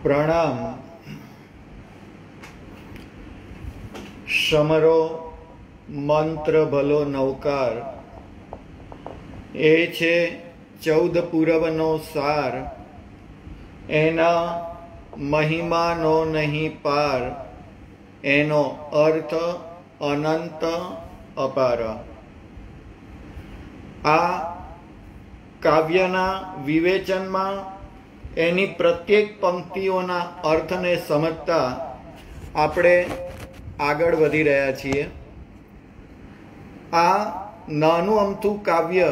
प्रणाम। समरो मंत्र भलो नवकार, ए छे 14 पूरवनो सार। एना महिमानो नहीं पार, एनो अर्थ अनंत अपार। आ काव्यना विवेचन में एनी प्रत्येक पंक्तिओना अर्थने समजता आपणे आगळ वधी रह्या छीए। आ नानुं अमथुं काव्य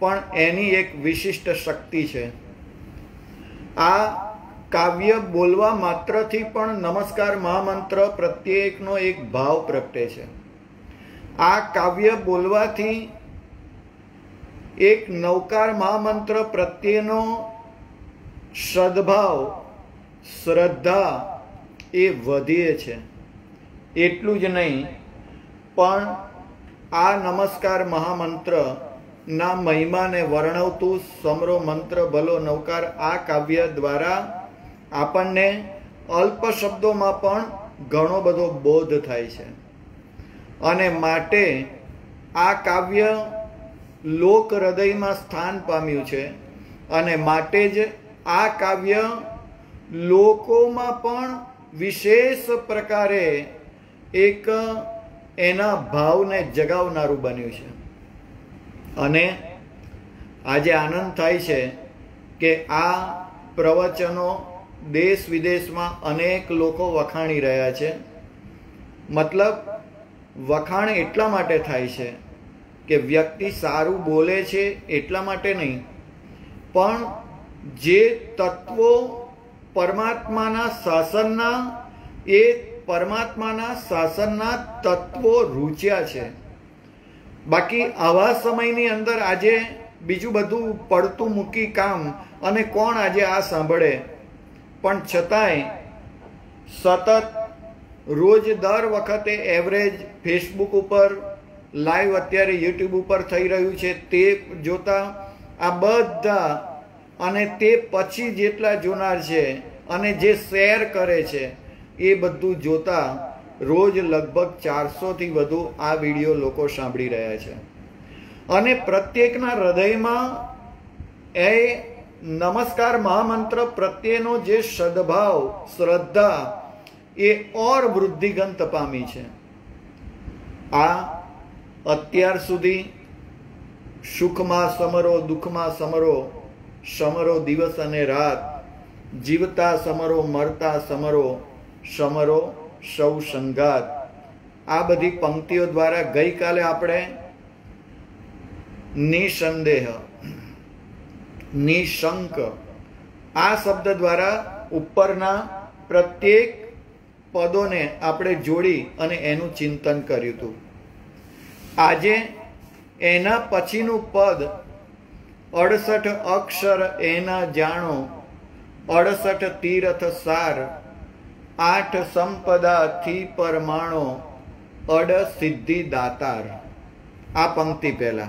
पण एनी एक विशिष्ट शक्ति छे। आ काव्य बोलवा मात्रथी पण नमस्कार महामंत्र प्रत्येकनो एक भाव प्रगटे छे। आ काव्य बोलवाथी एक नवकार महामंत्र प्रत्येनो सद्भाव श्रद्धा ए वधे छे। एटલું જ नहीं पण आ नमस्कार महामंत्र ना महिमा ने वर्णवतुं समरो मंत्र भलो नवकार आ काव्य द्वारा आपणने अल्प शब्दों में पण घणो बधो बोध थाय छे अने माटे आ काव्य लोक हृदय में स्थान पाम्युं छे अने माटे ज आ काव्य लोको में पण विशेष प्रकारे एक एना भाव ने जगावनारू बन्युं छे। अने आजे आनंद थाय छे के आ प्रवचनो देश विदेश में अनेक लोको वखाणी रह्या छे। मतलब वखाण एटला माटे थाय छे के व्यक्ति सारू बोले छे एटला माटे नहीं, पण जे तत्वो परमात्माना शासनना ए परमात्माना शासनना तत्वो रूच्या छे। बाकी आवा समयनी अंदर आजे बीजुं बधुं पड़तुं मूकी काम अने कोण आजे आ सांभळे, पण छतांय सतत रोज दर वखते एवरेज फेसबुक उपर लाइव अत्यारे यूट्यूब उपर थई रह्युं छे ते जोता आ बधा अने ते पछी जेटला जोनार छे अने जे शेर करे छे ए बधुं जोता रोज लगभग 400 थी वधु आ विडियो लोको सांभळी रह्या छे। अने प्रत्येकना हृदयमां ए नमस्कार महामंत्र प्रत्येनो जे सद्भाव श्रद्धा ए और वृद्धिगंत पामी छे। आ अत्यार सुधी सुखमां समरो दुखमां समरो, समरो दिवस अने रात, जीवता समरो मरता समरो, समरो सौ संगात। आ बधी पंक्तिओ द्वारा गई काले आपणे निसंदेह निशंक आ शब्द द्वारा उपरना प्रत्येक पदोने आपणे जोड़ी अने एनुं चिंतन कर्युं हतुं। आजे एना पछीनुं पद 68 अक्षर एना जाणो, 68 तीर्थ सार, 8 संपदा थी परमाणो, अड सिद्धि दातार। आ पंक्ति पहला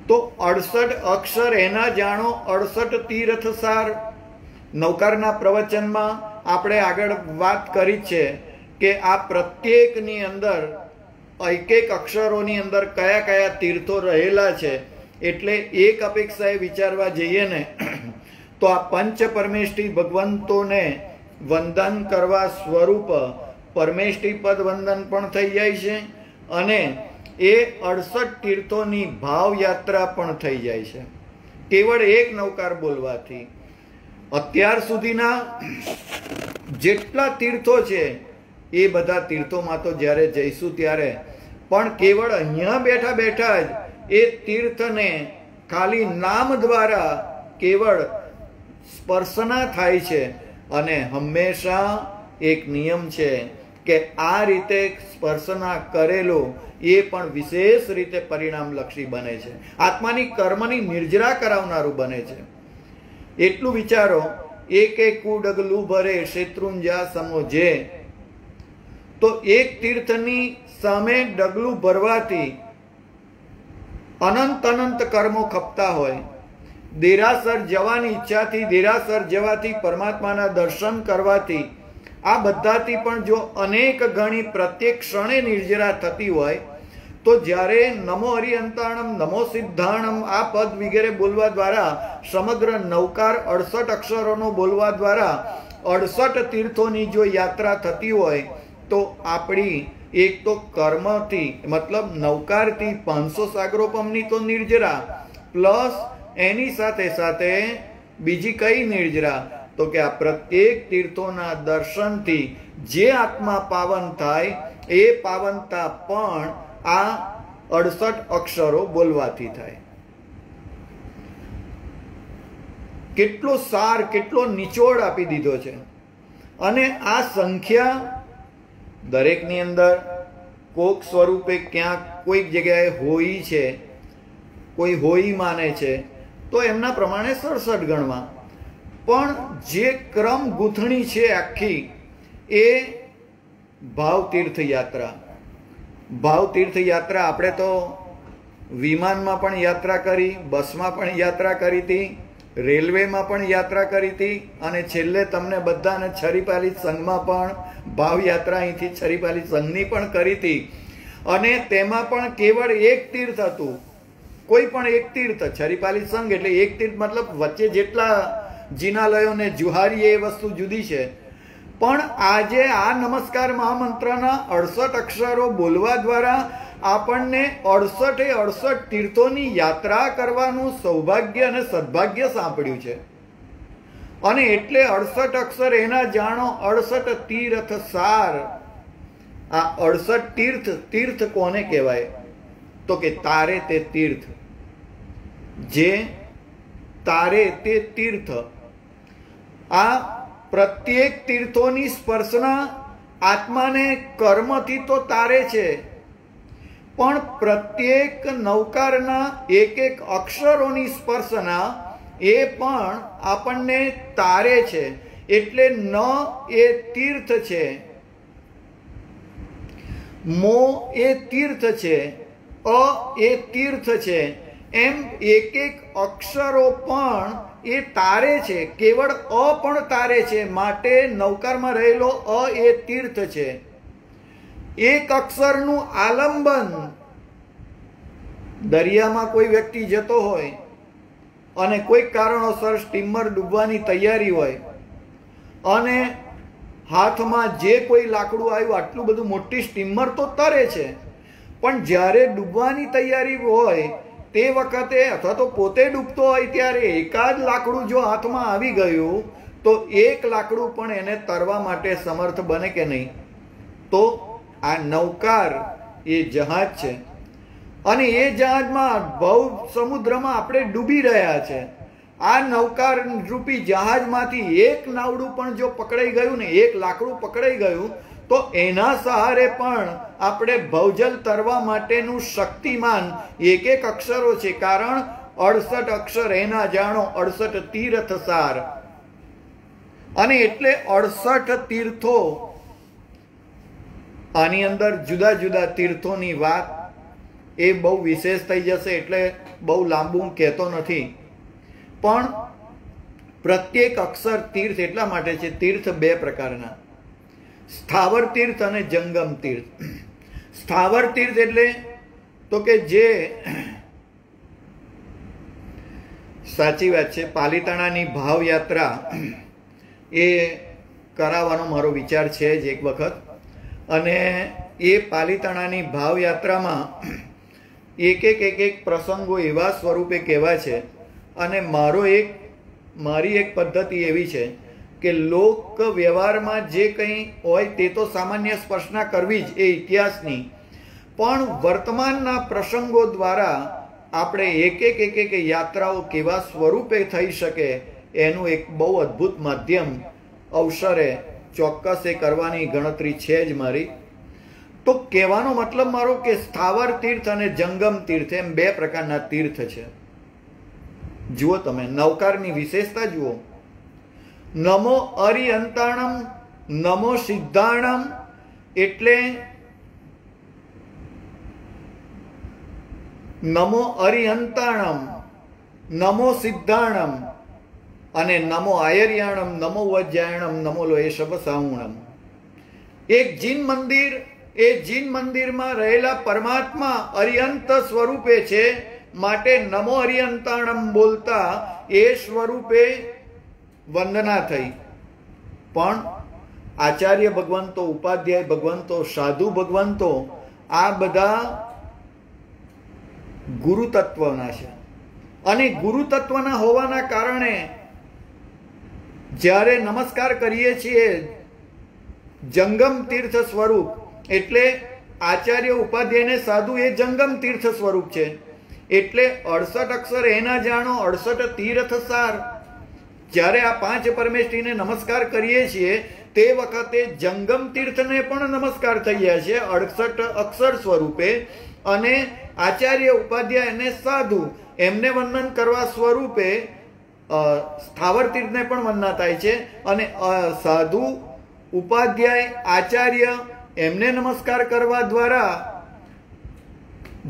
तो 68 अक्षर एना जाणो, 68 तीर्थ सार। नवकारना प्रवचन में आपणे आगळ वात करी छे के आ प्रत्येकनी अंदर एक एक अक्षरोनी अंदर कया कया तीर्थो रहेला छे। एटले एक अपेक्षाए विचारवा जईए ने तो आ पंच परमेष्ठी भगवंतोने वंदन करवा स्वरूप परमेष्ठी पद वंदन पण थई जाय छे अने ए 68 तीर्थोनी भाव यात्रा पण थई जाय छे केवळ एक नवकार बोलवाथी। अत्यार सुधीना जेटला तीर्थो छे ए बधा तीर्थोमां तो ज्यारे जईशुं त्यारे पण केवळ अहींया बेठा बेठा ज ए तीर्थने खाली नाम द्वारा केवळ स्पर्शना थाय छे अने हमेशा एक नियम छे के आ रीते स्पर्शना करेलो ए पण विशेष रीते परिणामलक्षी बने छे, आत्मानी कर्मनी निर्जरा करावनारुं बने छे। एटलुं विचारो, एक एक डगलू भरे शत्रुंजा समोजे। तो एक तीर्थनी सामे डगलू भरवाथी अनंत अनंत कर्मो खपता होय દેરાસર જવાની ઈચ્છાથી, દેરાસર જવાથી, પરમાત્માના દર્શન કરવાથી, આ બધાથી પણ જો અનેક ગણી પ્રત્યેક ક્ષણે નિર્જરા થતી હોય તો જ્યારે નમો હરિહંતાણમ, નમો સિદ્ધાણમ આ પદ વગેરે બોલવા દ્વારા, સમગ્ર નવકાર 68 અક્ષરોનો બોલવા દ્વારા 68 તીર્થોની જો યાત્રા થતી હોય તો આપણી એક તો કર્મથી મતલબ નવકારથી 500 સાગરોપમની તો નિર્જરા, પ્લસ એની સાથે સાથે બીજી કઈ નિર્જરા તો કે આ પ્રત્યેક તીર્થોના દર્શનથી જે આત્મા પાવન થાય એ પાવનતા પણ આ 68 અક્ષરો બોલવાથી થાય. કેટલો સાર, કેટલો નિચોડ આપી દીધો છે. અને આ સંખ્યા દરેકની અંદર કોક સ્વરૂપે ક્યાંક કોઈક જગ્યાએ હોઈ છે, કોઈ હોઈ માને છે તો એમના પ્રમાણે 67 ગણવા, પણ જે ક્રમ ગૂંથણી છે આખી એ ભાવતીર્થ યાત્રા. ભાવતીર્થ યાત્રા આપણે તો વિમાનમાં પણ યાત્રા કરી, બસમાં પણ યાત્રા કરી હતી, રેલવેમાં પણ યાત્રા કરી હતી, અને છેલ્લે તમને બધાને છરીપાલી સંઘમાં પણ ભાવયાત્રા અહીંથી છરીપાલી સંઘની પણ કરી હતી. અને તેમાં પણ કેવળ એક તીર્થ હતું, કોઈ પણ એક તીર્થ. છરીપાલી સંઘ એટલે એક તીર્થ મતલબ વચ્ચે જેટલા જિનાલયોને જુહારી એ વસ્તુ જુદી છે. પણ આજે આ નમસ્કાર મહામંત્રના 68 અક્ષરો બોલવા દ્વારા આપણને 68 તીર્થોની યાત્રા કરવાનું સૌભાગ્ય અને સદભાગ્ય સાંપડ્યું છે. અને એટલે 68 અક્ષર એના જાણો 68 તીર્થ સાર. આ 68 તીર્થ, તીર્થ કોને કહેવાય તો કે તારે તે તીર્થ, જે તારે તે તીર્થ. આ પ્રત્યેક તીર્થોની સ્પર્શના આત્માને કર્મથી તો તારે છે, પણ પ્રત્યેક નવકારના એક એક અક્ષરોની સ્પર્શના એ પણ આપણને તારે છે. એટલે ન એ તીર્થ છે, મો એ તીર્થ છે, અ એ તીર્થ છે, એમ એક એક અક્ષરો પણ એ તારે છે. કેવળ અ પણ તારે છે, માટે નવકારમાં રહેલો અ એ તીર્થ છે. એક અક્ષરનું આલંબન, દરિયામાં કોઈ વ્યક્તિ જતો હોય અને કોઈ કારણોસર સ્ટીમર ડૂબવાની તૈયારી હોય અને હાથમાં જે કોઈ લાકડું આવ્યું, આટલું બધું મોટી સ્ટીમર તો તરે છે, પણ જ્યારે ડૂબવાની તૈયારી હોય તે વખતે અથવા તો પોતે ડૂબતો હોય ત્યારે એકાદ લાકડું જો હાથમાં આવી ગયું તો એક લાકડું પણ એને તરવા માટે સમર્થ બને કે નહીં? તો આ નૌકાર એ જહાજ છે, અને એ જહાજમાં ભવ સમુદ્રમાં આપણે ડૂબી રહ્યા છે. આ નૌકાર રૂપી જહાજમાંથી એક નાવડું પણ જો પકડાઈ ગયું ને, એક લાકડું પકડાઈ ગયું તો એના સહારે પણ આપણે ભવજલ તરવા માટેનું શક્તિમાન એક એક અક્ષરો છે. કારણ 68 અક્ષર એના જાણો 68 તીર્થ સાર. અને એટલે 68 તીર્થો, આની અંદર જુદા જુદા તીર્થોની વાત એ બહુ વિશેષ થઈ જશે, એટલે બહુ લાંબુ કહેતો નથી. પણ પ્રત્યેક અક્ષર તીર્થ એટલા માટે છે. તીર્થ બે પ્રકારના, સ્થાવર તીર્થ અને જંગમ તીર્થ. સ્થાવર તીર્થ એટલે તો કે જે, સાચી વાત છે, પાલિતાણાની ભાવયાત્રા એ કરાવવાનો મારો વિચાર છે જ એક વખત. અને એ પાલિતાણાની ભાવયાત્રામાં એક એક પ્રસંગો એવા સ્વરૂપે કહેવાય છે. અને મારી એક પદ્ધતિ એવી છે કે લોક વ્યવહારમાં જે કંઈ હોય તે તો સામાન્ય સ્પર્શના કરવી જ એ ઇતિહાસની, પણ વર્તમાનના પ્રસંગો દ્વારા આપણે એક એક યાત્રાઓ કેવા સ્વરૂપે થઈ શકે એનું એક બહુ અદ્ભુત માધ્યમ અવસરે ચોક્કસ એ કરવાની ગણતરી છે જ મારી. તો કહેવાનો મતલબ મારો કે સ્થાવર તીર્થ અને જંગમ તીર્થ એમ બે પ્રકારના તીર્થ છે. જુઓ તમે નવકારની વિશેષતા જુઓ. નમો અરિહંતાણમ, નમો સિદ્ધાણમ એટલે નમો અરિહંતાણમ નમો સિદ્ધાણમ અને નમો આયર્યાણમ, નમો વજ્જાયણમ, નમો લોએશબ સાહુણમ. એક જીન મંદિર, એ જીન મંદિરમાં રહેલા પરમાત્મા અરિયંત સ્વરૂપે છે, માટે નમો અરિયંતાણમ બોલતા એ સ્વરૂપે વંદના થઈ. પણ આચાર્ય ભગવંતો, ઉપાધ્યાય ભગવંતો, સાધુ ભગવંતો આ બધા ગુરુ તત્વના છે. અને ગુરુ તત્વના હોવાના કારણે જ્યારે નમસ્કાર કરીએ છીએ જંગમ તીર્થ સ્વરૂપ, એટલે આચાર્ય ઉપાધ્યાયને સાધુ એ જંગમ તીર્થ સ્વરૂપ છે. એટલે 68 અક્ષર એના જાણો 68 તીર્થ સાર. જ્યારે આ 5 પરમેષ્ઠીને નમસ્કાર કરીએ છીએ તે વખતે જંગમ તીર્થને પણ નમસ્કાર થઈ જાય છે 68 અક્ષર સ્વરૂપે, અને આચાર્ય ઉપાધ્યાય અને સાધુ એમને વંદન કરવા સ્વરૂપે સ્થાવર તીર્થને પણ વંદના થાય છે. અને સાધુ ઉપાધ્યાય આચાર્ય એમને નમસ્કાર કરવા દ્વારા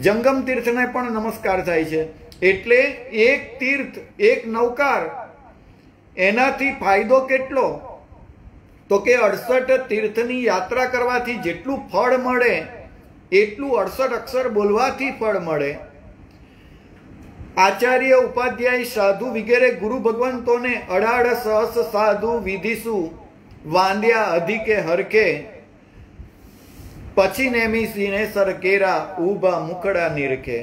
જંગમ તીર્થને પણ નમસ્કાર થાય છે. એટલે એક તીર્થ, એક નૌકાર, એનાથી ફાયદો કેટલો? તો કે 68 તીર્થની યાત્રા કરવાથી જેટલું ફળ મળે એટલું 68 અક્ષર બોલવાથી ફળ મળે. આચાર્ય ઉપાધ્યાય સાધુ વગેરે ગુરુ ભગવંતોને 18 સહસ સાધુ વિધિસુ વાંદ્યા અધિકે હરખે, પછી નેમી સિને સરકેરા ઉભા મુખડા નિરખે.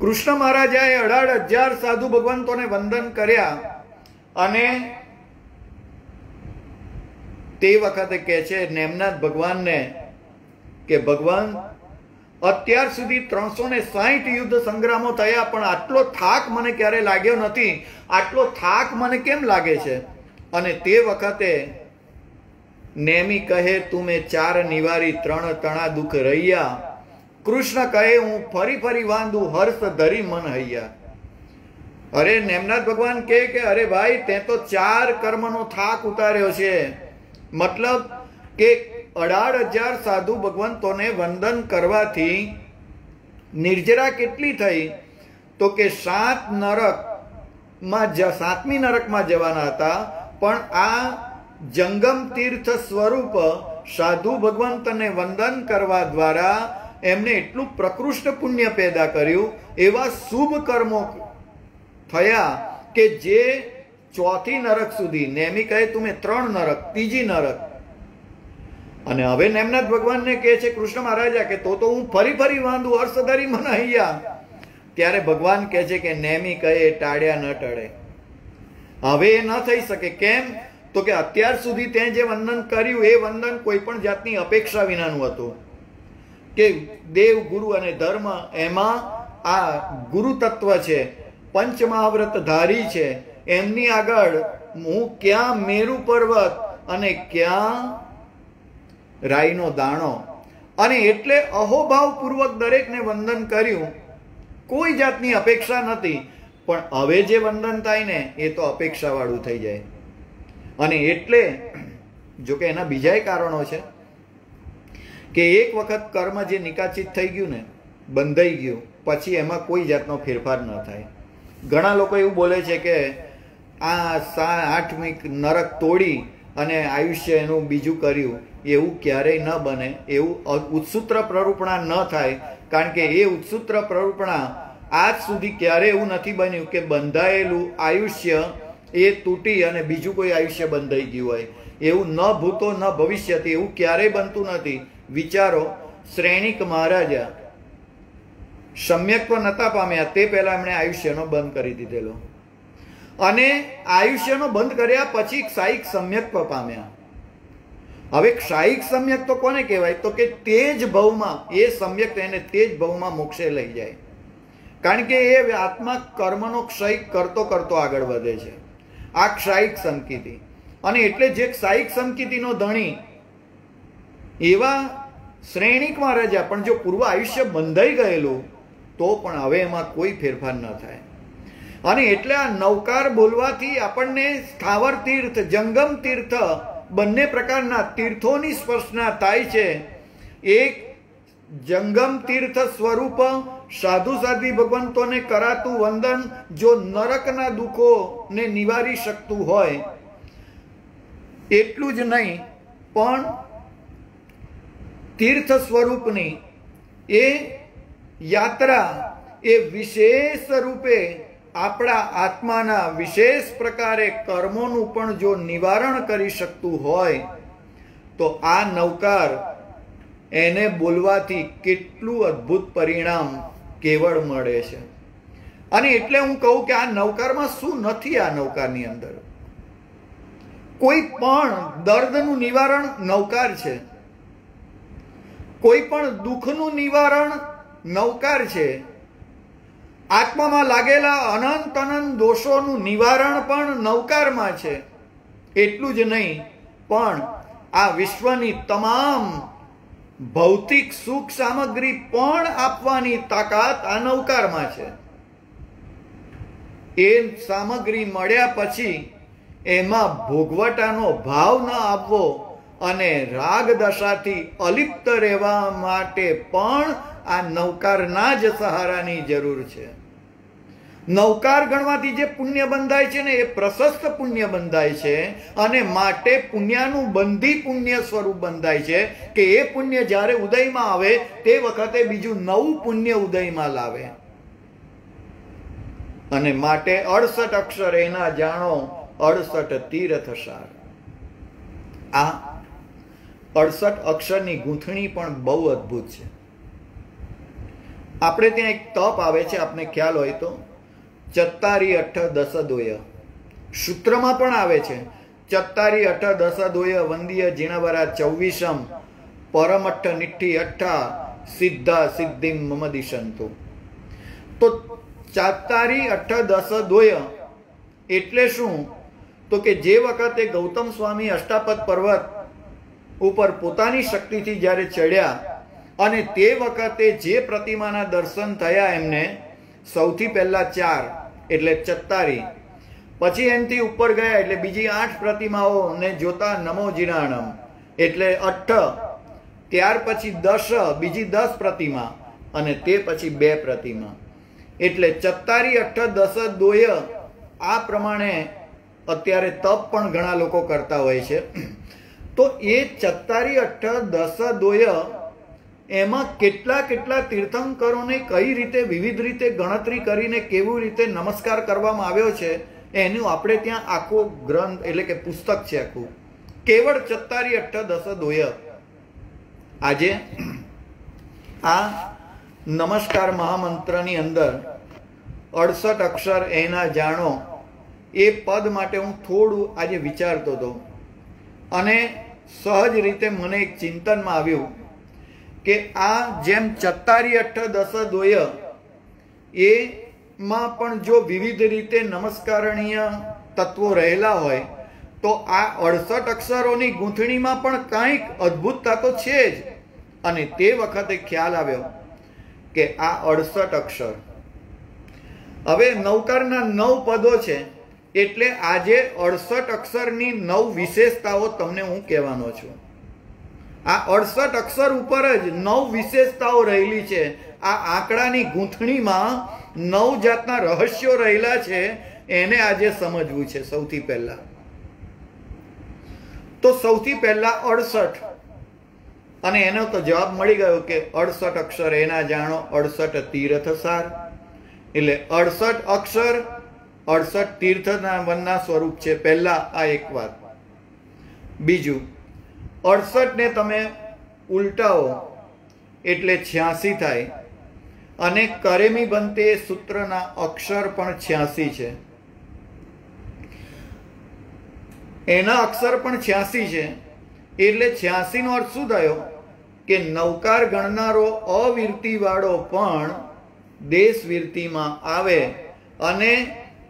કૃષ્ણ મહારાજાએ 18,000 સાધુ ભગવંતોને વંદન કર્યા. અને તે વખતે કહે છે નેમનાથ ભગવાનને કે ભગવાન, અત્યાર સુધી 360 યુદ્ધ સંગ્રામો થયા, પણ આટલો થાક મને ક્યારે લાગ્યો નથી. આટલો થાક મને કેમ લાગે છે? અને તે વખતે નેમી કહે તુમે 4 નિવારી 3 તણા દુઃખ રહ્યા. કૃષ્ણ કહે હું ફરી ફરી વાંધું હર્ષ ધરી મન હૈયા. અરે નેમનાથ ભગવાન કહે કે અરે ભાઈ, તે તો 4 કર્મનો થાક ઉતાર્યો છે. મતલબ કે 18,000 સાધુ ભગવંતોને વંદન કરવાથી નિર્જરા કેટલી થઈ? તો કે 7મી નરકમાં જવાના હતા. પણ આ જંગમ તીર્થ સ્વરૂપ સાધુ ભગવંતને વંદન કરવા દ્વારા એમને એટલું પ્રકૃષ્ટ પુણ્ય પેદા કર્યું, એવા શુભ કર્મો થયા કે જે 4થી નરક સુધી, નેમી કહે તુમે 3 નરક, 3જી નરક. અને હવે નેમનાથ ભગવાનને કહે છે કૃષ્ણ મહારાજા કે તો હું ફરી ફરી વાંધું હર્ષ ધરી મન હૈયા. ત્યારે ભગવાન કહે છે કે નેમી કહે ટાળ્યા ન ટળે. હવે એ ન થઈ શકે. કેમ? તો કે અત્યાર સુધી તે જે વંદન કર્યું એ વંદન કોઈ પણ જાતની અપેક્ષા વિનાનું હતું. કે દેવ, ગુરુ અને ધર્મ, એમાં આ ગુરુ તત્વ છે, પંચમહાવ્રત ધારી છે. એમની આગળ હું ક્યાં મેરુ પર્વત અને ક્યાં રાઈનો દાણો. અને એટલે અહોભાવ પૂર્વક દરેકને વંદન કર્યું. કોઈ જાતની અપેક્ષા નથી. પણ હવે જે વંદન થાય ને એ તો અપેક્ષા વાળું થઈ જાય. અને એટલે જો કે એના બીજાય કારણો છે કે એક વખત કર્મ જે નિકાચિત થઈ ગયું ને, બંધાઈ ગયું, પછી એમાં કોઈ જાતનો ફેરફાર ન થાય. ઘણા લોકો એવું બોલે છે કે આ 8મી નરક તોડી અને આયુષ્ય એનું બીજું કર્યું. એવું ક્યારેય ન બને. એવું ઉત્સૂત્ર પ્રરૂપણા ન થાય. કારણ કે એ ઉત્સૂત્ર પ્રરૂપણા આજ સુધી ક્યારે એવું નથી બન્યું કે બંધાયેલું આયુષ્ય એ તૂટી અને બીજું કોઈ આયુષ્ય બંધાઈ ગયું હોય. એવું ન ભૂતો ન ભવિષ્યથી એવું ક્યારેય બનતું નથી. વિચારો, શ્રેણિક મહારાજા સમ્યક્ત્વ નતા પામ્યા તે પહેલા એમણે આયુષ્યનો બંધ કરી દીધેલો, અને આયુષ્યનો બંધ કર્યા પછી ક્ષાયિક સમ્યક્ત્વ પામ્યા. હવે ક્ષાયિક સમ્યક તો કોને કહેવાય? તો કે તે જ ભવમાં એ સમ્યક એને તે જ ભવમાં મોક્ષે લઈ જાય. કારણ કે એ આત્મા કર્મનો ક્ષય કરતો કરતો આગળ વધે છે. આ ક્ષાયિક સંકિતિ. અને એટલે જે ક્ષાયિક સંકિતિનો ધણી એવા શ્રેણિક મહારાજા પણ જો પૂર્વ આયુષ્ય બંધાઈ ગયેલું તો પણ હવે એમાં કોઈ ફેરફાર ન થાય. અને એટલે આ નવકાર બોલવાથી આપણને સ્થાવર તીર્થ, જંગમ તીર્થ બંને પ્રકારના તીર્થોની સ્પર્શના થાય છે. એક જંગમ તીર્થ સ્વરૂપ સાધુ સાધી ભગવંતોને કરાતું વંદન જો નરકના દુઃખોને નિવારી શકતું હોય, એટલું જ નહીં પણ તીર્થ સ્વરૂપની એ યાત્રા એ વિશેષ રૂપે આપણા આત્માના વિશેષ પ્રકારે કર્મોનું પણ જો નિવારણ કરી શકતું હોય તો આ નવકાર એને બોલવાથી કેટલું અદ્ભુત પરિણામ કેવળ મળે છે. અને એટલે હું કહું કે આ નવકારમાં શું નથી. આ નવકારની અંદર કોઈ પણ દર્દનું નિવારણ નવકાર છે, કોઈ પણ દુઃખનું નિવારણ નવકાર છે, આત્મામાં લાગેલા અનંત અનંત દોષોનું નિવારણ પણ નવકારમાં છે. એટલું જ નહીં પણ આ વિશ્વની તમામ ભૌતિક સુખ સામગ્રી પણ આપવાની તાકાત આ નવકારમાં છે. એ સામગ્રી મળ્યા પછી એમાં ભોગવટાનો ભાવ ન આપવો અને રાગ દશાથી અલિપ્ત રહેવા માટે પણ આ નવકારના જ સહારાની જરૂર છે. નવકાર ગણવાથી જે પુણ્ય બંધાય છે ને એ પ્રશસ્ત પુણ્ય બંધાય છે અને માટે પુણ્યનું બંધી પુણ્ય સ્વરૂપ બંધાય છે કે એ પુણ્ય જ્યારે ઉદયમાં આવે તે વખતે બીજું નવું પુણ્ય ઉદયમાં લાવે. અને માટે 68 અક્ષર એના જાણો 68 તીર્થ સાર. આ 68 અક્ષરની ગૂંથણી પણ બહુ અદ્ભુત છે. આપણે ત્યાં એક તપ આવે છે, આપને ખ્યાલ હોય તો, 4 8 10 2 સૂત્રમાં પણ આવે છે. 4 8 10 2 વંદીય જીણવરા 24 પરમઠ નિઠ્ઠી 8 સિદ્ધા સિદ્ધિમ મમ દિશંતુ. તો 4 8 10 2 એટલે શું? તો કે જે વખતે ગૌતમ સ્વામી અષ્ટાપદ પર્વત ઉપર પોતાની શક્તિથી જ્યારે ચડ્યા અને તે વખતે જે પ્રતિમાના દર્શન થયા એમને, સૌથી પહેલા 4 એટલે 44, પછી એમથી ઉપર ગયા એટલે બીજી 8 પ્રતિમાઓને જોતા નમો જીરાણમ એટલે 8, ત્યાર પછી 10, બીજી 10 પ્રતિમા અને તે પછી 2 પ્રતિમા એટલે 4 8 10 2. આ પ્રમાણે અત્યારે તપ પણ ઘણા લોકો કરતા હોય છે. તો એ 4 8 10 2 એમાં કેટલા કેટલા તીર્થંકરોને કઈ રીતે વિવિધ રીતે ગણતરી કરીને કેવી રીતે નમસ્કાર કરવામાં આવ્યો છે એનું આપણે ત્યાં આખો ગ્રંથ એટલે કે પુસ્તક છે આખું, કેવળ 4 8 10 2. આજે આ નમસ્કાર મહામંત્રની અંદર 68 અક્ષર એના જાણો એ પદ માટે હું થોડું આજે વિચારતો હતો અને સહજ રીતે મને એક ચિંતનમાં આવ્યું કે આ જેમ 4 8 10 2 એમાં પણ જો વિવિધ રીતે નમસ્કારણીય તત્વો રહેલા હોય તો આ 68 અક્ષરોની ગૂંથણીમાં પણ કંઈક અદ્ભુતતા તો છે જ. અને તે વખતે ખ્યાલ આવ્યો કે આ 68 અક્ષર, હવે નવકારના 9 પદો છે એટલે આજે 68 અક્ષરની 9 વિશેષતાઓ તમને હું કહેવાનો છું. આ 68 અક્ષર ઉપર જ 9 વિશેષતાઓ રહેલી છે. આ આંકડાની ગૂંથણીમાં 9 જાતના રહસ્યો રહેલા છે, એને આજે સમજવું છે. સૌથી પહેલા તો સૌથી પહેલા 68, અને એનો તો જવાબ મળી ગયો કે 68 અક્ષર એના જાણો 68 તીર્થ સાર. એટલે 68 અક્ષર 68 તીર્થના વનના સ્વરૂપ છે. પહેલા આ એક વાત. બીજું, 68 ને તમે ઉલટાવો એટલે 86 થાય અને કરેમી બનતે સૂત્રના અક્ષર પણ 86 છે. એના અક્ષર પણ 86 છે. એટલે 86 નો અર્થ શું થયો કે નવકાર ગણનારો અવિરતી વાળો પણ દેશવીરતીમાં આવે અને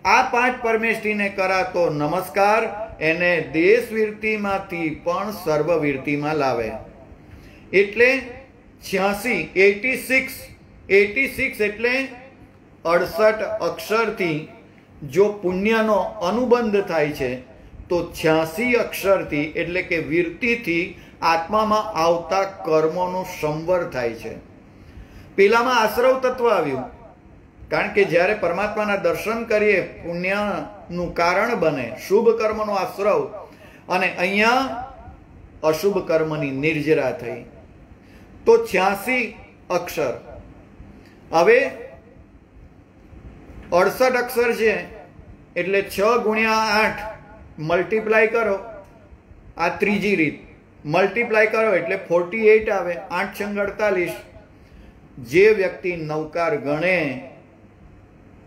આ 5 પરમેષ્ઠીને કરાતો નમસ્કાર એને દેશવીરતીમાંથી પણ સર્વવીરતીમાં લાવે. એટલે 86 એટલે 68 અક્ષરથી જો પુણ્યનો અનુબંધ થાય છે તો 86 અક્ષરથી એટલે કે વીરતીથી આત્મામાં આવતા કર્મોનો સંવર થાય છે. પેલામાં આશ્રવ તત્વ આવ્યું, કારણ કે જ્યારે પરમાત્માના દર્શન કરીએ પુણ્યનું કારણ બને, શુભ કર્મનો આશ્રવ, અને અહીંયા અશુભ કર્મની નિર્જરા થઈ. તો 86 અક્ષર. હવે 68 અક્ષર છે એટલે 6 ગુણ્યા 8 મલ્ટીપ્લાય કરો. આ ત્રીજી રીત. મલ્ટીપ્લાય કરો એટલે 48 આવે. 8 છંગ 48. જે વ્યક્તિ નવકાર ગણે,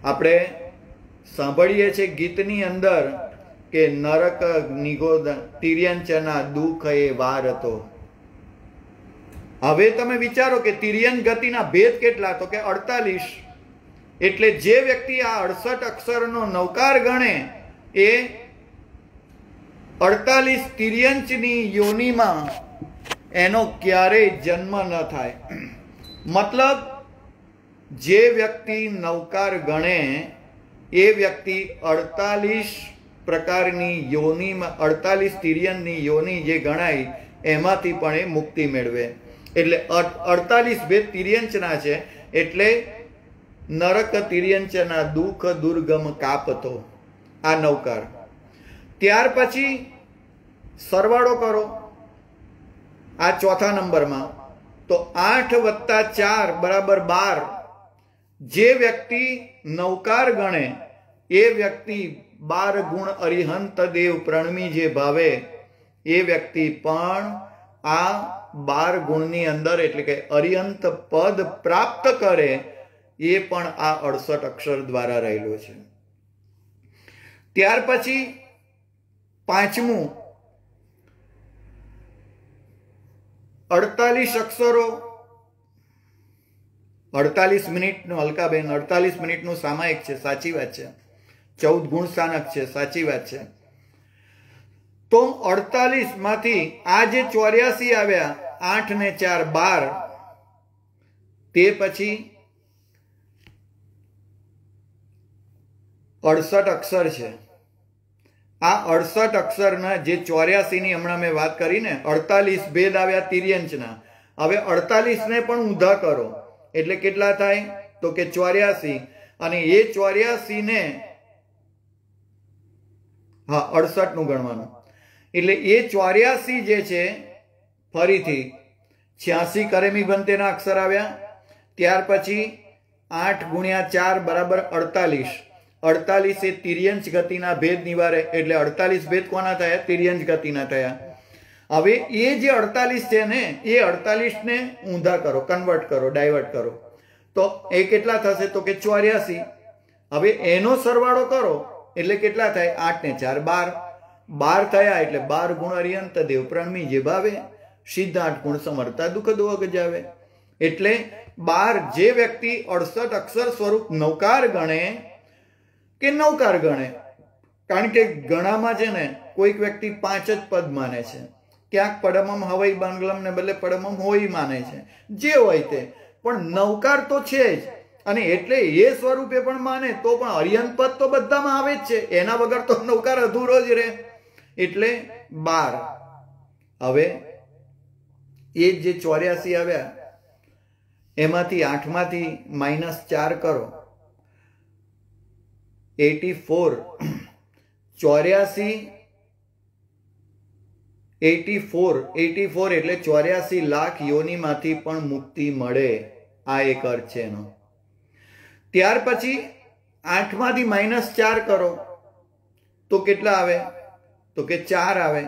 આપણે સાંભળીએ છીએ ગીતની અંદર કે નરક નિગોદ તિર્યંચના દુઃખ એ વાર હતો. હવે તમે વિચારો કે તિર્યન ગતિના ભેદ કેટલા? તો કે 48. એટલે જે વ્યક્તિ આ 68 અક્ષરનો નવકાર ગણે એ 48 તિર્યંચની યોનિમાં એનો ક્યારેય જન્મ ન થાય. મતલબ જે વ્યક્તિ નવકાર ગણે એ વ્યક્તિ 48 પ્રકારની યોનિમાં, 48 તિર્યનની યોની જે ગણાય એમાંથી પણ એ મુક્તિ મેળવે. એટલે 48 ભેદ તિર્યંચના છે. એટલે નરક તિર્યંચના દુઃખ દુર્ગમ કાપતો આ નવકાર. ત્યાર પછી સરવાળો કરો આ ચોથા નંબરમાં, તો 8 + 4 = 12. જે વ્યક્તિ નવકાર ગણે એ વ્યક્તિ 12 ગુણ અરિહંત દેવ પ્રણમી જે ભાવે એ વ્યક્તિ પણ આ 12 ગુણની અંદર, એટલે કે અરિહંત પદ પ્રાપ્ત કરે. એ પણ આ 68 અક્ષર દ્વારા રહેલો છે. ત્યાર પછી પાંચમું, 48 અક્ષરો, 48 મિનિટનું, અલકાબેન 48 મિનિટનું સામાયિક છે, સાચી વાત છે. 14 ગુણ સ્થાનક છે, સાચી વાત છે. તો 48 માંથી આ જે 84 આવ્યા, 8 ને 4 12, તે પછી 68 અક્ષર છે. આ 68 અક્ષરના જે 84 ની હમણાં મેં વાત કરી ને, 48 ભેદ આવ્યા તિર્યંચના. હવે 48 ને પણ ઊંધા કરો એટલે કેટલા થાય? તો કે 84. અને એ 84 ને 68 નું ગણવાનું. એટલે એ 84 જે છે ફરીથી 86 કરેમી બંતેના અક્ષર આવ્યા. ત્યાર પછી 8 × 4 = 48. 48 એ તિર્યંચ ગતિના ભેદ નિવારે. એટલે 48 ભેદ કોના થયા? તિર્યંચ ગતિના થયા. હવે એ જે 48 છે ને, એ 48 ને ઊંધા કરો, કન્વર્ટ કરો, ડાયવર્ટ કરો. તો એ કેટલા થશે? તો કે 84. હવે એનો સરવાળો કરો એટલે કેટલા થાય? 8 ને 4 12. 12 થયા એટલે 12 ગુણ અરિહંત દેવ પ્રણમી જે ભાવે, સિદ્ધ 8 ગુણ સમર્થતા દુઃખ દોગ જાવે. એટલે 12 જે વ્યક્તિ 68 અક્ષર સ્વરૂપ નવકાર ગણે કે નવકાર ગણે, કારણ કે ગણામાં છે ને કોઈક વ્યક્તિ 5 જ પદ માને છે, ક્યાંક પડમમ હવઈ બાંગલમ ને બદલે પડમમ હોય માને છે. જે હોય તે, પણ નવકાર તો છે જ. અને એટલે એ સ્વરૂપે પણ માને તો પણ અરિહંત પદ તો બધામાં આવે જ છે, એના વગર તો નવકાર અધૂરો જ રહે. એટલે 12. હવે એ જે 84 આવ્યા એમાંથી 8 માંથી -4 કરો, 84. 84 એટલે 84 લાખ યોનિમાંથી પણ મુક્તિ મળે. આ એક અર્થ છે એનો. ત્યાર પછી 8 માંથી -4 કરો તો કેટલા આવે? તો કે 4 આવે.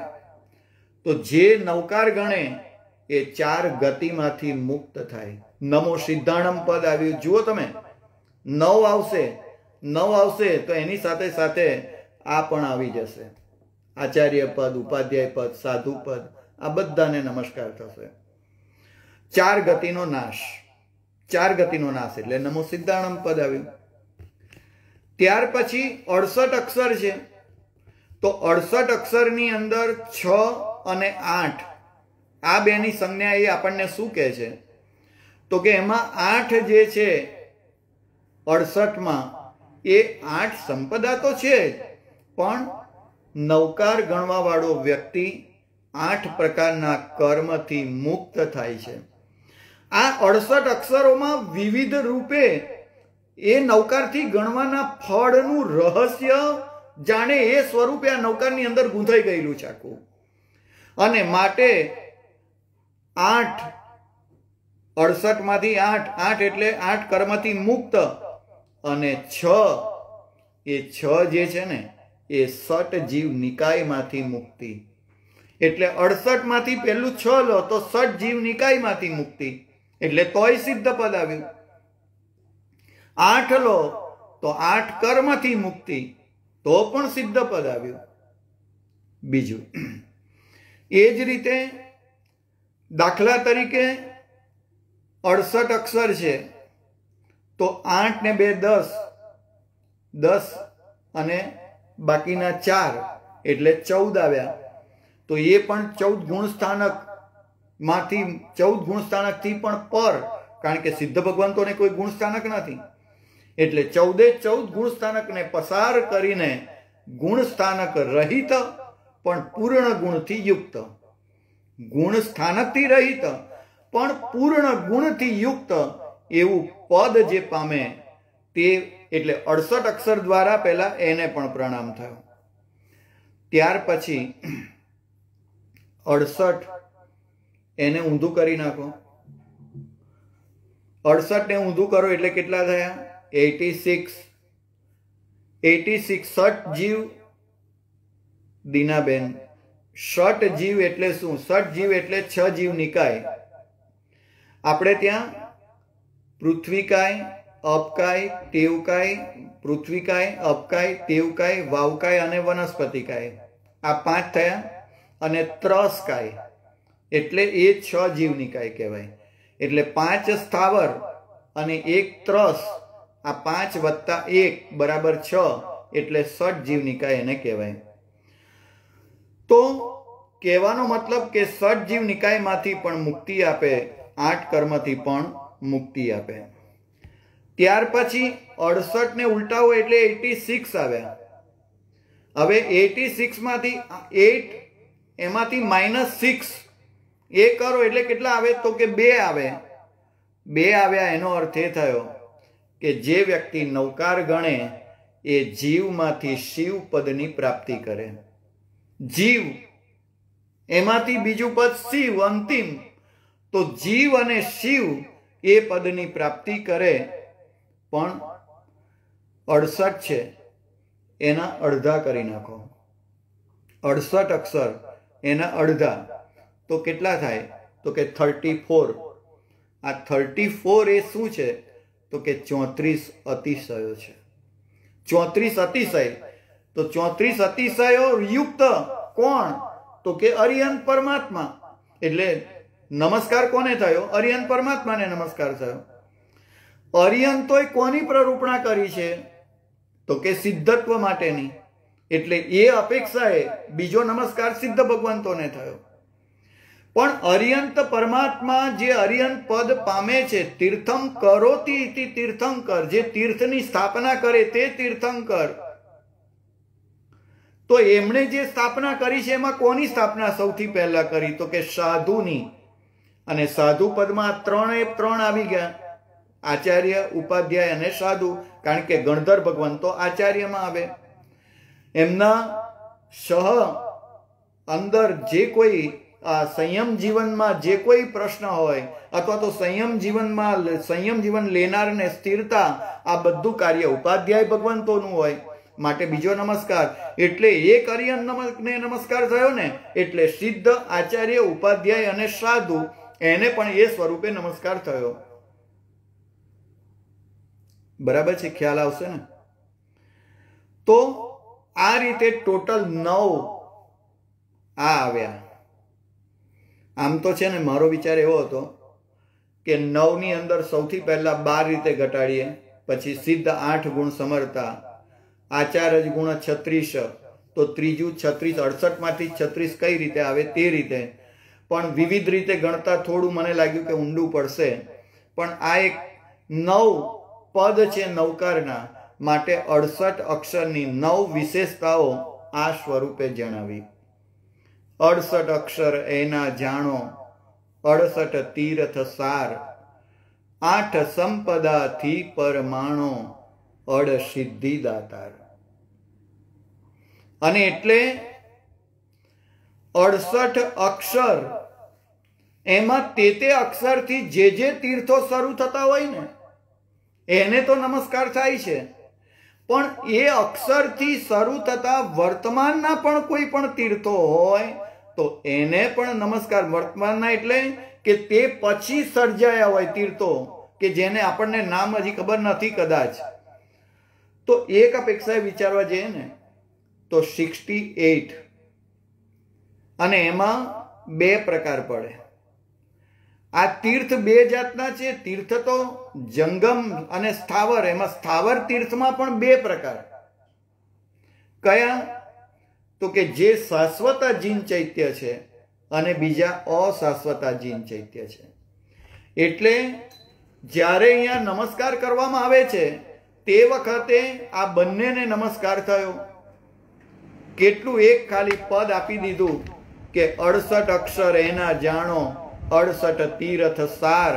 તો જે નવકાર ગણે એ 4 ગતિમાંથી મુક્ત થાય. નમો સિદ્ધાણમ પદ આવ્યું, જુઓ તમે. 9 આવશે, 9 આવશે તો એની સાથે સાથે આ પણ આવી જશે. આચાર્ય પદ, ઉપાધ્યાય પદ, સાધુ પદ, આ બધાને નમસ્કાર થશે. 4 ગતિનો નાશ. 4 ગતિનો નાશ એટલે નમો સિદ્ધાણમ પદ આવ્યું. ત્યાર પછી 68 અક્ષર છે. તો 68 અક્ષરની અંદર 6 અને 8 આ બેની સંજ્ઞા એ આપણને શું કહે છે? તો કે એમાં 8 જે છે 68માં, એ 8 સંપદા તો છે જ, પણ નવકાર ગણવા વાળો વ્યક્તિ 8 પ્રકારના કર્મથી મુક્ત થાય છે। આ 68 અક્ષરોમાં વિવિધ રૂપે એ નવકારથી ગણવાના ફળનું રહસ્ય જાણે એ સ્વરૂપે આ નવકારની અંદર ગૂંથાઈ ગયેલું છે આખું। અને માટે 8 68 માંથી 8 એટલે 8 કર્મથી મુક્ત, અને 6 એ 6 જે છે ને એ સટ જીવ નિકાયમાંથી મુક્તિ। એટલે 68 માંથી પહેલું 6 લો તો સટ જીવ નિકાયમાંથી મુક્તિ, એટલે તોય સિદ્ધ પદ આવ્યું। 8 લો તો 8 કર્મથી મુક્તિ, તો પણ સિદ્ધ પદ આવ્યું। બીજું એ જ રીતે દાખલા તરીકે 68 અક્ષર છે તો 8 ને 2 10, 10 અને બાકીના 4 એટલે 14 આવ્યા। તો એ પણ 14 ગુણસ્થાનક માંથી 14 ગુણસ્થાનકથી પણ પર, કારણ કે સિદ્ધ ભગવંતોને કોઈ ગુણસ્થાનક નથી, એટલે 14 ગુણસ્થાનકને પસાર કરીને ગુણસ્થાનક રહિત પણ પૂર્ણ ગુણથી યુક્ત, ગુણસ્થાનકથી રહિત પણ પૂર્ણ ગુણથી યુક્ત એવું પદ જે પામે તે, એટલે 68 અક્ષર દ્વારા પહેલા એને પણ પ્રણામ થયો। ત્યાર પછી 68 એને ઊંધું કરી નાખો, 68 ને ઊંધું કરો એટલે કેટલા થયા? 86। 86 સટ જીવ દીનાબેન, સટ જીવ એટલે શું? સટ જીવ એટલે 6 જીવ નિકાય। આપણે ત્યાં પૃથ્વીકાય, અપકાય, તેવકાય, પૃથ્વીકાય, અપકાય, તેવકાય, વાવકાય અને વનસ્પતિકાય, આ 5 થયા। અને ત્રસકાય એટલે એ 6 જીવ નિકાય કહેવાય। એટલે 5 સ્થાવર અને 1 ત્રસ, આ 5 વત્તા 1 બરાબર 6, એટલે સટ જીવ નિકાય એને કહેવાય। તો કહેવાનો મતલબ કે સટ જીવ નિકાયમાંથી પણ મુક્તિ આપે, 8 કર્મથી પણ મુક્તિ આપે। ત્યાર પછી 68 ને ઉલટાવો એટલે 86 આવ્યા। હવે 86 માંથી 8 એમાંથી -6 એ કરો એટલે કેટલા આવે? તો કે 2 આવે। 2 આવ્યા એનો અર્થ એ થયો કે જે વ્યક્તિ નવકાર ગણે એ જીવમાંથી શિવ પદની પ્રાપ્તિ કરે। જીવ એમાંથી બીજું પદ શિવ અંતિમ, તો જીવ અને શિવ એ પદની પ્રાપ્તિ કરે। પણ 68 છે એના અડધા કરી નાખો, 68 અક્ષર એના અડધા, તો કેટલા થાય? તો કે 34। આ 34 એ શું છે? તો કે 34 અતિશયો છે। 34 અતિશય, તો 34 અતિશયો યુક્ત કોણ? તો કે અરિહંત પરમાત્મા। એટલે નમસ્કાર કોને થયો? અરિહંત પરમાત્માને નમસ્કાર થયો। અરિહંતોએ કોની પ્રરૂપણા કરી છે? તો કે સિદ્ધત્વ માટેની, એટલે એ અપેક્ષાએ બીજો નમસ્કાર સિદ્ધ ભગવંતોને થયો। પણ અરિહંત પરમાત્મા જે અરિહંત પદ પામે છે, તીર્થમ કરોતિ ઇતિ તીર્થંકર, જે તીર્થની સ્થાપના કરે તે તીર્થંકર, તો એમણે જે સ્થાપના કરી છે એમાં કોની સ્થાપના સૌથી પહેલા કરી? તો કે સાધુની। અને સાધુ પદમાં 3 આવી ગયા, આચાર્ય, ઉપાધ્યાય અને સાધુ, કારણ કે ગણધર ભગવંતો આચાર્યમાં આવે। એમના સહ અંદર જે કોઈ સંયમ જીવનમાં જે કોઈ પ્રશ્ન હોય, અથવા તો સંયમ જીવન લેનારને સ્થિરતા, આ બધું કાર્ય ઉપાધ્યાય ભગવંતોનું હોય। માટે બીજો નમસ્કાર, એટલે એક અરિહંતને નમસ્કાર થયો ને, એટલે સિદ્ધ, આચાર્ય, ઉપાધ્યાય અને સાધુ એને પણ એ સ્વરૂપે નમસ્કાર થયો। બરાબર છે? ખ્યાલ આવશે ને? તો આ રીતે ટોટલ 9 આ આવ્યા। આમ તો છે ને મારો વિચાર એવો હતો કે 9 ની અંદર સૌથી પહેલા 12 રીતે ઘટાડીએ, પછી સિદ્ધ 8 ગુણ સમરતા, આચાર્ય ગુણ 36, તો ત્રીજું 36, 68 માંથી 36 કઈ રીતે આવે તે રીતે, પણ વિવિધ રીતે ગણતા થોડું મને લાગ્યું કે ઊંડું પડશે। પણ આ એક 9 પદ છે નવકારના, માટે 68 અક્ષરની 9 વિશેષતાઓ આ સ્વરૂપે જણાવી। 68 અક્ષર એના જાણો, 68 તીર્થ સાર, 8 સંપદાથી પરમાણો, 8 સિદ્ધિ દાતાર. અને એટલે 68 અક્ષર, એમાં તે અક્ષરથી જે તીર્થો શરૂ થતા હોય ને એને તો નમસ્કાર થાય છે, પણ એ અક્ષરથી શરૂ થતા વર્તમાનના પણ કોઈ પણ તીર્થો હોય તો એને પણ નમસ્કાર. વર્તમાનના એટલે કે તે પછી સર્જાયા હોય તીર્થો કે જેને આપણને નામ હજી ખબર નથી કદાચ, તો એક અપેક્ષાએ વિચારવા જઈએ ને તો 68, અને એમાં 2 પ્રકાર પડે. આ તીર્થ 2 જાતના છે. તીર્થ તો જંગમ અને સ્થાવર, એમાં સ્થાવર તીર્થમાં પણ 2 પ્રકાર. કયા? તો કે જે શાશ્વતાજીન ચૈત્ય છે અને બીજા અશાશ્વતાજીન ચૈત્ય છે. એટલે જ્યારે અહીંયા નમસ્કાર કરવામાં આવે છે તે વખતે આ બંનેને નમસ્કાર થયો. કેટલું એક ખાલી પદ આપી દીધું કે 68 અક્ષર એના જાણો, 68 તીર્થ સાર.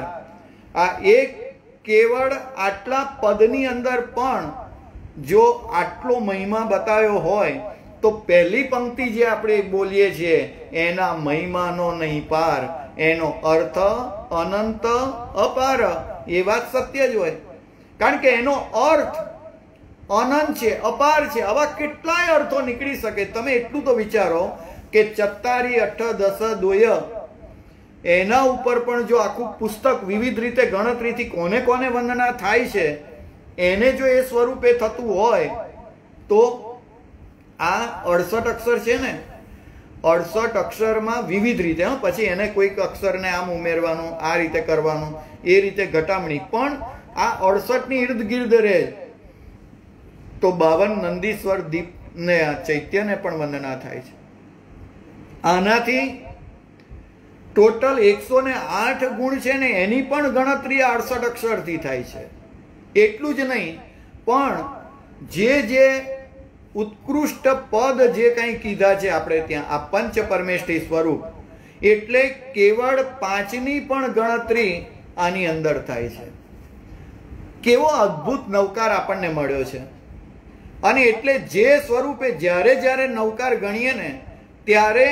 આ એક કેવળ આટલા પદની અંદર પણ જો આટલો મહિમા બતાવ્યો હોય તો પહેલી પંક્તિ જે આપણે બોલીએ છીએ એના મહિમાનો નહીં પાર, એનો અર્થ અનંત અપાર. એ વાત સત્ય જ હોય, કારણ કે એનો અર્થ અનંત છે, અપાર છે. આવા કેટલાય અર્થો નીકળી શકે. તમે એટલું તો વિચારો કે 44 8 10 2 એના ઉપર પણ જો આખું પુસ્તક વિવિધ રીતે ગણતરીથી કોને કોને વંદના થાય છે એને જો એ સ્વરૂપે થતું હોય તો આ 68 અક્ષર છે ને, 68 અક્ષરમાં વિવિધ રીતે, પછી એને કોઈક અક્ષરને આમ ઉમેરવાનું, આ રીતે કરવાનું, એ રીતે ઘટામણી, પણ આ 68 ની ઇર્દ ગિર્દ રહે તો 52 નંદીશ્વર દીપને ચૈત્યને પણ વંદના થાય છે. આનાથી ટોટલ 108 ગુણ છે ને એની પણ ગણતરી 68 અક્ષરથી થાય છે. એટલું જ નહીં, પણ જે ઉત્કૃષ્ટ પદ જે કંઈ કીધા છે આપણે ત્યાં, આ પંચ પરમેષ્ઠી સ્વરૂપ, એટલે કેવળ 5ની પણ ગણતરી આની અંદર થાય છે. કેવો અદ્ભુત નવકાર આપણને મળ્યો છે. અને એટલે જે સ્વરૂપે જ્યારે નવકાર ગણીએ ને ત્યારે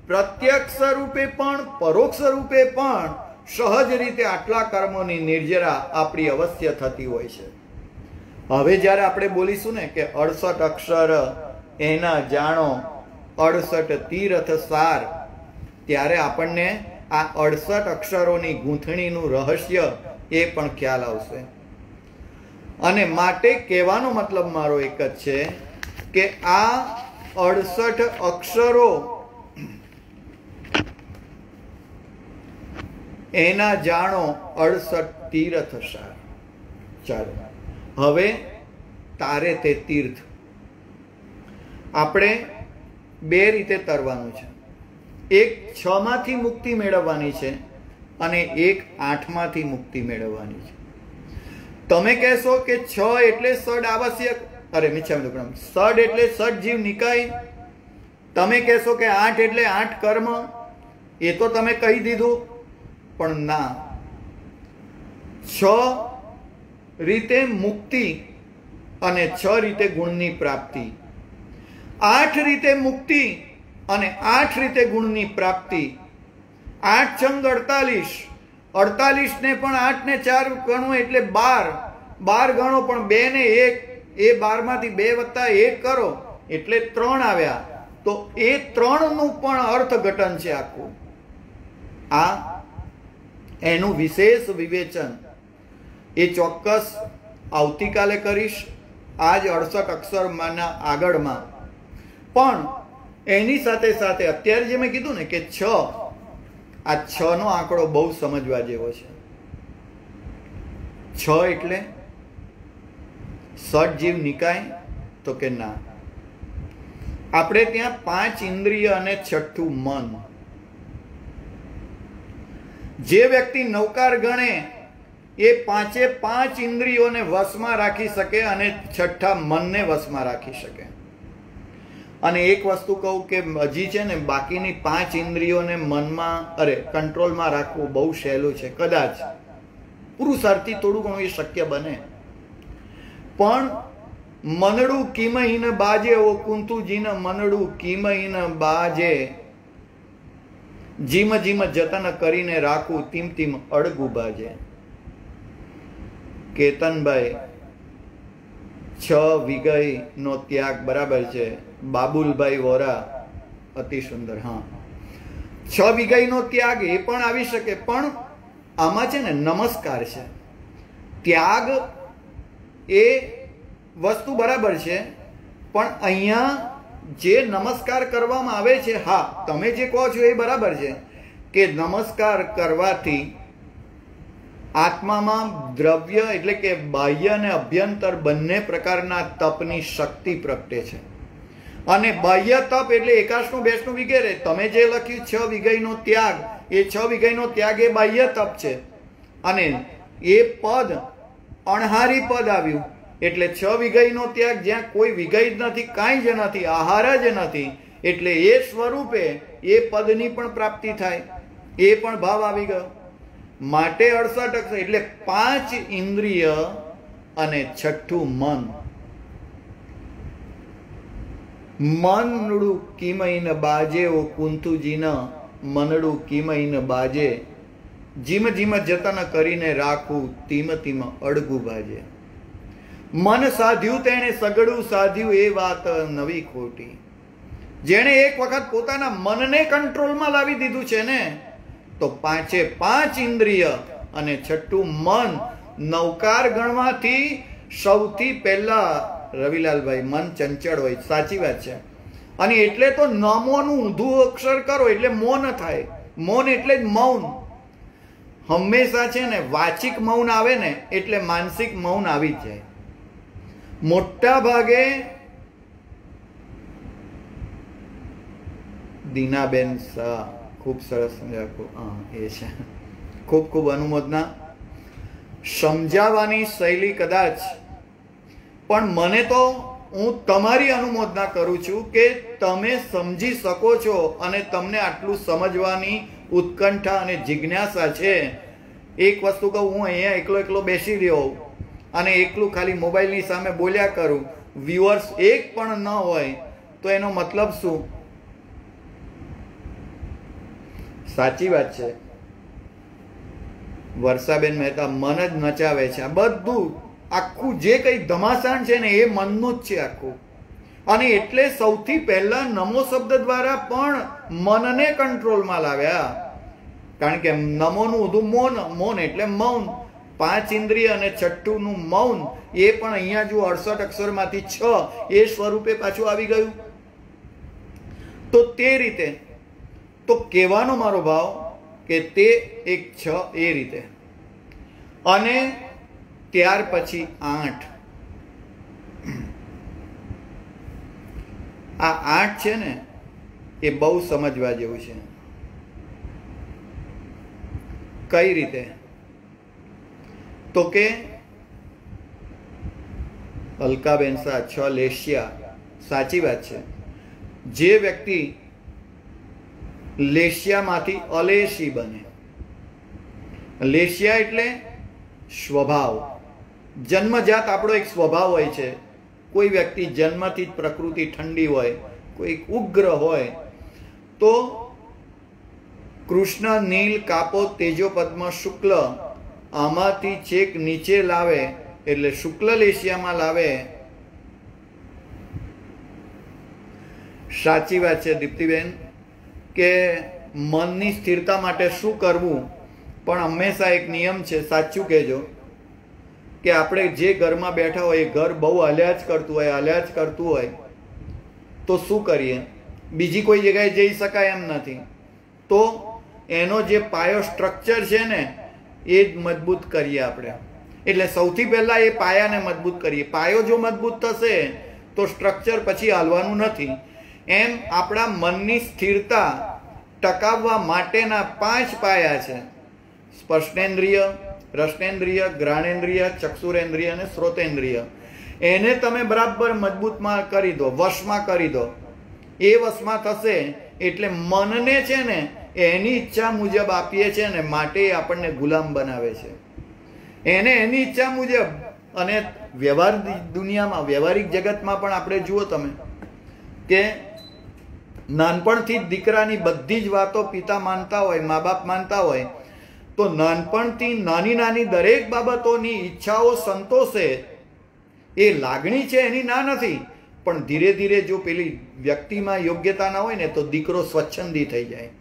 પ્રત્યક્ષ સ્વરૂપે પણ પરોક્ષ રૂપે પણ સહજ રીતે આટલા કર્મોની નિર્જરા આપણી અવશ્ય થતી હોય છે. હવે જ્યારે આપણે બોલીશું ને કે 68 અક્ષર એના જાણો, 68 તીર્થ સાર, ત્યારે આપણને આ 68 અક્ષરોની ગૂંથણીનું રહસ્ય એ પણ ખ્યાલ આવશે. અને માટે કહેવાનો મતલબ મારો એક જ છે કે આ 68 અક્ષરો એના જાણો, 68 તીર્થ સાર. ચાલો હવે તારે તે તીર્થ આપણે 2 રીતે તરવાનું છે. એક 6 માંથી મુક્તિ મેળવવાની છે અને એક 8 માંથી મુક્તિ મેળવવાની છે. તમે કહેશો કે 6 એટલે સડ આવશ્યક, અરે મિચ્છામી દુક્કડમ, સડ એટલે સડ જીવ નિકાય. તમે કહેશો કે 8 એટલે 8 કર્મ, એ તો તમે કહી દીધું, પણ ના, 6 રીતે મુક્તિ અને 6 રીતે ગુણની પ્રાપ્તિ, 8 રીતે મુક્તિ અને 8 રીતે ગુણની પ્રાપ્તિ. 8 છંગ 48, 48 ને પણ 8 ને 4 ગણો એટલે 12, 12 ગણો પણ 2 ને 1, એ 12 માંથી 2 વત્તા 1 કરો એટલે 3 આવ્યા. તો એ 3 નું પણ અર્થઘટન છે આખું. આ એનું વિશેષ વિવેચન એ ચોક્કસ આવતીકાલે કરીશ, આજ 68 અક્ષરમાંના આગળમાં. પણ એની સાથે સાથે અત્યારે જે મેં કીધું ને કે 6, આ 6 નો આંકડો બહુ સમજવા જેવો છે. 6 એટલે સટ જીવ નિકાય, તો કે ના, આપણે ત્યાં 5 ઇન્દ્રિય અને 6ઠું મન. જે વ્યક્તિ નવકાર ગણે એ 5 ઇન્દ્રિયોને વશમાં રાખી શકે અને 6ઠા મનને વશમાં રાખી શકે. અને એક વસ્તુ કહું કે હજી છે ને બાકીની 5 ઇન્દ્રિયોને મનમાં કંટ્રોલમાં રાખવું બહુ સહેલું છે. કદાચ પુરુષાર્થી થોડું ઘણું એ શક્ય બને, પણ મનડું કિમહીન બાજે ઓ કુંતુજીન મનડું કિમહીન બાજે, જીમ જીમ જતન કરીને રાખવું તીમ તીમ અડગું બાજે. કેતનભાઈ 6 વીઘાનો ત્યાગ બરાબર છે. બાબુલભાઈ વોરા અતિ સુંદર. હા, 6 વીઘાનો ત્યાગ એ પણ આવી શકે, પણ આમાં છે ને નમસ્કાર છે. ત્યાગ એ વસ્તુ બરાબર છે, પણ અહીંયા જે નમસ્કાર કરવામાં આવે છે, હા તમે જે કહો છો એ બરાબર છે કે નમસ્કાર કરવાથી આત્મામાં દ્રવ્ય એટલે કે બાહ્ય અને અભ્યંતર બંને પ્રકારના તપની શક્તિ પ્રગટે છે. અને બાહ્ય તપ એટલે એકાશનું બેસનું વગેરે. તમે જે લખ્યું 6 વીઘાનો ત્યાગ, એ 6 વીઘાનો ત્યાગ એ બાહ્ય તપ છે, અને એ પદ અણહારી પદ આવ્યું એટલે 6 વીઘાનો ત્યાગ જ્યાં કોઈ વિગઈ જ નથી, કાંઈ જ નથી, આહાર જ નથી, એટલે એ સ્વરૂપે એ પદની પણ પ્રાપ્તિ થાય, એ પણ ભાવ આવી ગયો. માટે 68 એટલે 5 ઇન્દ્રિય અને 6ઠું મન. મનડું કિમઈન બાજે ઓ કુંતુજીન મનડું કિમઈન બાજે, જીમ જીમ જતન કરીને રાખવું તીમ તીમ અડગું બાજે. મન સાધ્યું તેણે સગડું સાધ્યું એ વાત નવી ખોટી. જેણે એક વખત પોતાના મનને કંટ્રોલમાં લાવી દીધું છે ને, તો 5 ઇન્દ્રિય અને 6ઠું મન નવકાર ગણવાથી સૌથી પહેલા રવિલાલભાઈ મન ચંચળ હોય. સાચી વાત છે. અને એટલે તો નમોનું ઊંધું અક્ષર કરો એટલે મૌન થાય. મૌન એટલે જ મૌન. હંમેશા છે ને વાચિક મૌન આવે ને એટલે માનસિક મૌન આવી જ જાય. મોટા ભાગે દીનાબેન શાહ ખૂબ સરસ સમજાવ્યું. એ છે, ખૂબ ખૂબ અનુમોદના. સમજાવવાની શૈલી કદાચ, પણ મને તો હું તમારી અનુમોદના કરું છું કે તમે સમજી શકો છો અને તમને આટલું સમજવાની ઉત્કંઠા અને જિજ્ઞાસા છે. એક વસ્તુ કહું, હું અહીંયા એકલો બેસી રહ્યો અને એકલું ખાલી મોબાઈલની સામે બોલ્યા કરું, વ્યુઅર્સ એક પણ ન હોય, તો એનો મતલબ શું? સાચી વાત છે. વર્ષાબેન મહેતા મન જ નચાવે છે. આ બધું આખું જે કંઈ ધમાસાણ છે ને એ મનનું જ છે આખું. અને એટલે સૌથી પહેલા નમો શબ્દ દ્વારા પણ મનને કંટ્રોલમાં લાવ્યા. કારણ કે નમોનું ઊંધું મૌન, મૌન એટલે મૌન. 5 ઇન્દ્રિય અને 6ઠુંનું મૌન એ પણ અહીંયા જો 68 અક્ષરમાંથી 6 એ સ્વરૂપે પાછું આવી ગયું. તો તે રીતે તો કહેવાનો મારો ભાવ કે તે એક 6 એ રીતે, અને ત્યાર પછી 8. આ 8 છે ને એ બહુ સમજવા જેવું છે. કઈ રીતે? તો કે અલકાબેન શાહ 6 લેશિયા. સાચી વાત છે. જે વ્યક્તિ લેશિયામાંથી અલેશી બને. લેશિયા એટલે સ્વભાવ, જન્મજાત આપણો એક સ્વભાવ હોય છે. કોઈ વ્યક્તિ જન્મથી જ પ્રકૃતિ ઠંડી હોય, કોઈ ઉગ્ર હોય, તો કૃષ્ણ નીલ કાપો તેજો પદ્મ શુક્લ આમાંથી છેક નીચે લાવે એટલે શુક્લ લેશિયામાં લાવે. સાચી વાત છે દીપ્તિબેન કે મનની સ્થિરતા માટે શું કરવું, પણ હંમેશા એક નિયમ છે, સાચું કહેજો, કે આપણે જે ઘરમાં બેઠા હોય એ ઘર બહુ હલ્યા જ કરતું હોય તો શું કરીએ? બીજી કોઈ જગ્યાએ જઈ શકાય એમ નથી. તો એનો જે પાયો સ્ટ્રક્ચર છે ને એ જ મજબૂત કરીએ આપણે. એટલે સૌથી પહેલા એ પાયાને મજબૂત કરીએ. પાયો જો મજબૂત થશે તો સ્ટ્રક્ચર પછી હાલવાનું નથી. એમ આપણા મનની સ્થિરતા ટકાવવા માટેના 5 પાયા છે: સ્પર્શેન્દ્રિય, રસનેન્દ્રિય, ઘ્રાણેન્દ્રિય, ચક્ષુરેન્દ્રિય અને શ્રોતેન્દ્રિય. એને તમે બરાબર મજબૂતમાં કરી દો, વશમાં કરી દો, એ વશમાં થશે એટલે મનને છે ને એની ઈચ્છા મુજબ આપીએ છીએ ને માટે આપણને ગુલામ બનાવે છે. એને એની ઈચ્છા મુજબ. અને વ્યવહાર દુનિયામાં, વ્યવહારિક જગતમાં પણ આપણે જુઓ તમે કે નાનપણથી જ દીકરાની બધી જ વાતો પિતા માનતા હોય, મા બાપ માનતા હોય, તો નાનપણથી નાની નાની દરેક બાબતોની ઈચ્છાઓ સંતોષે એ લાગણી છે એની ના નથી, પણ ધીરે ધીરે જો પેલી વ્યક્તિમાં યોગ્યતા ના હોય ને તો દીકરો સ્વચ્છંદી થઈ જાય.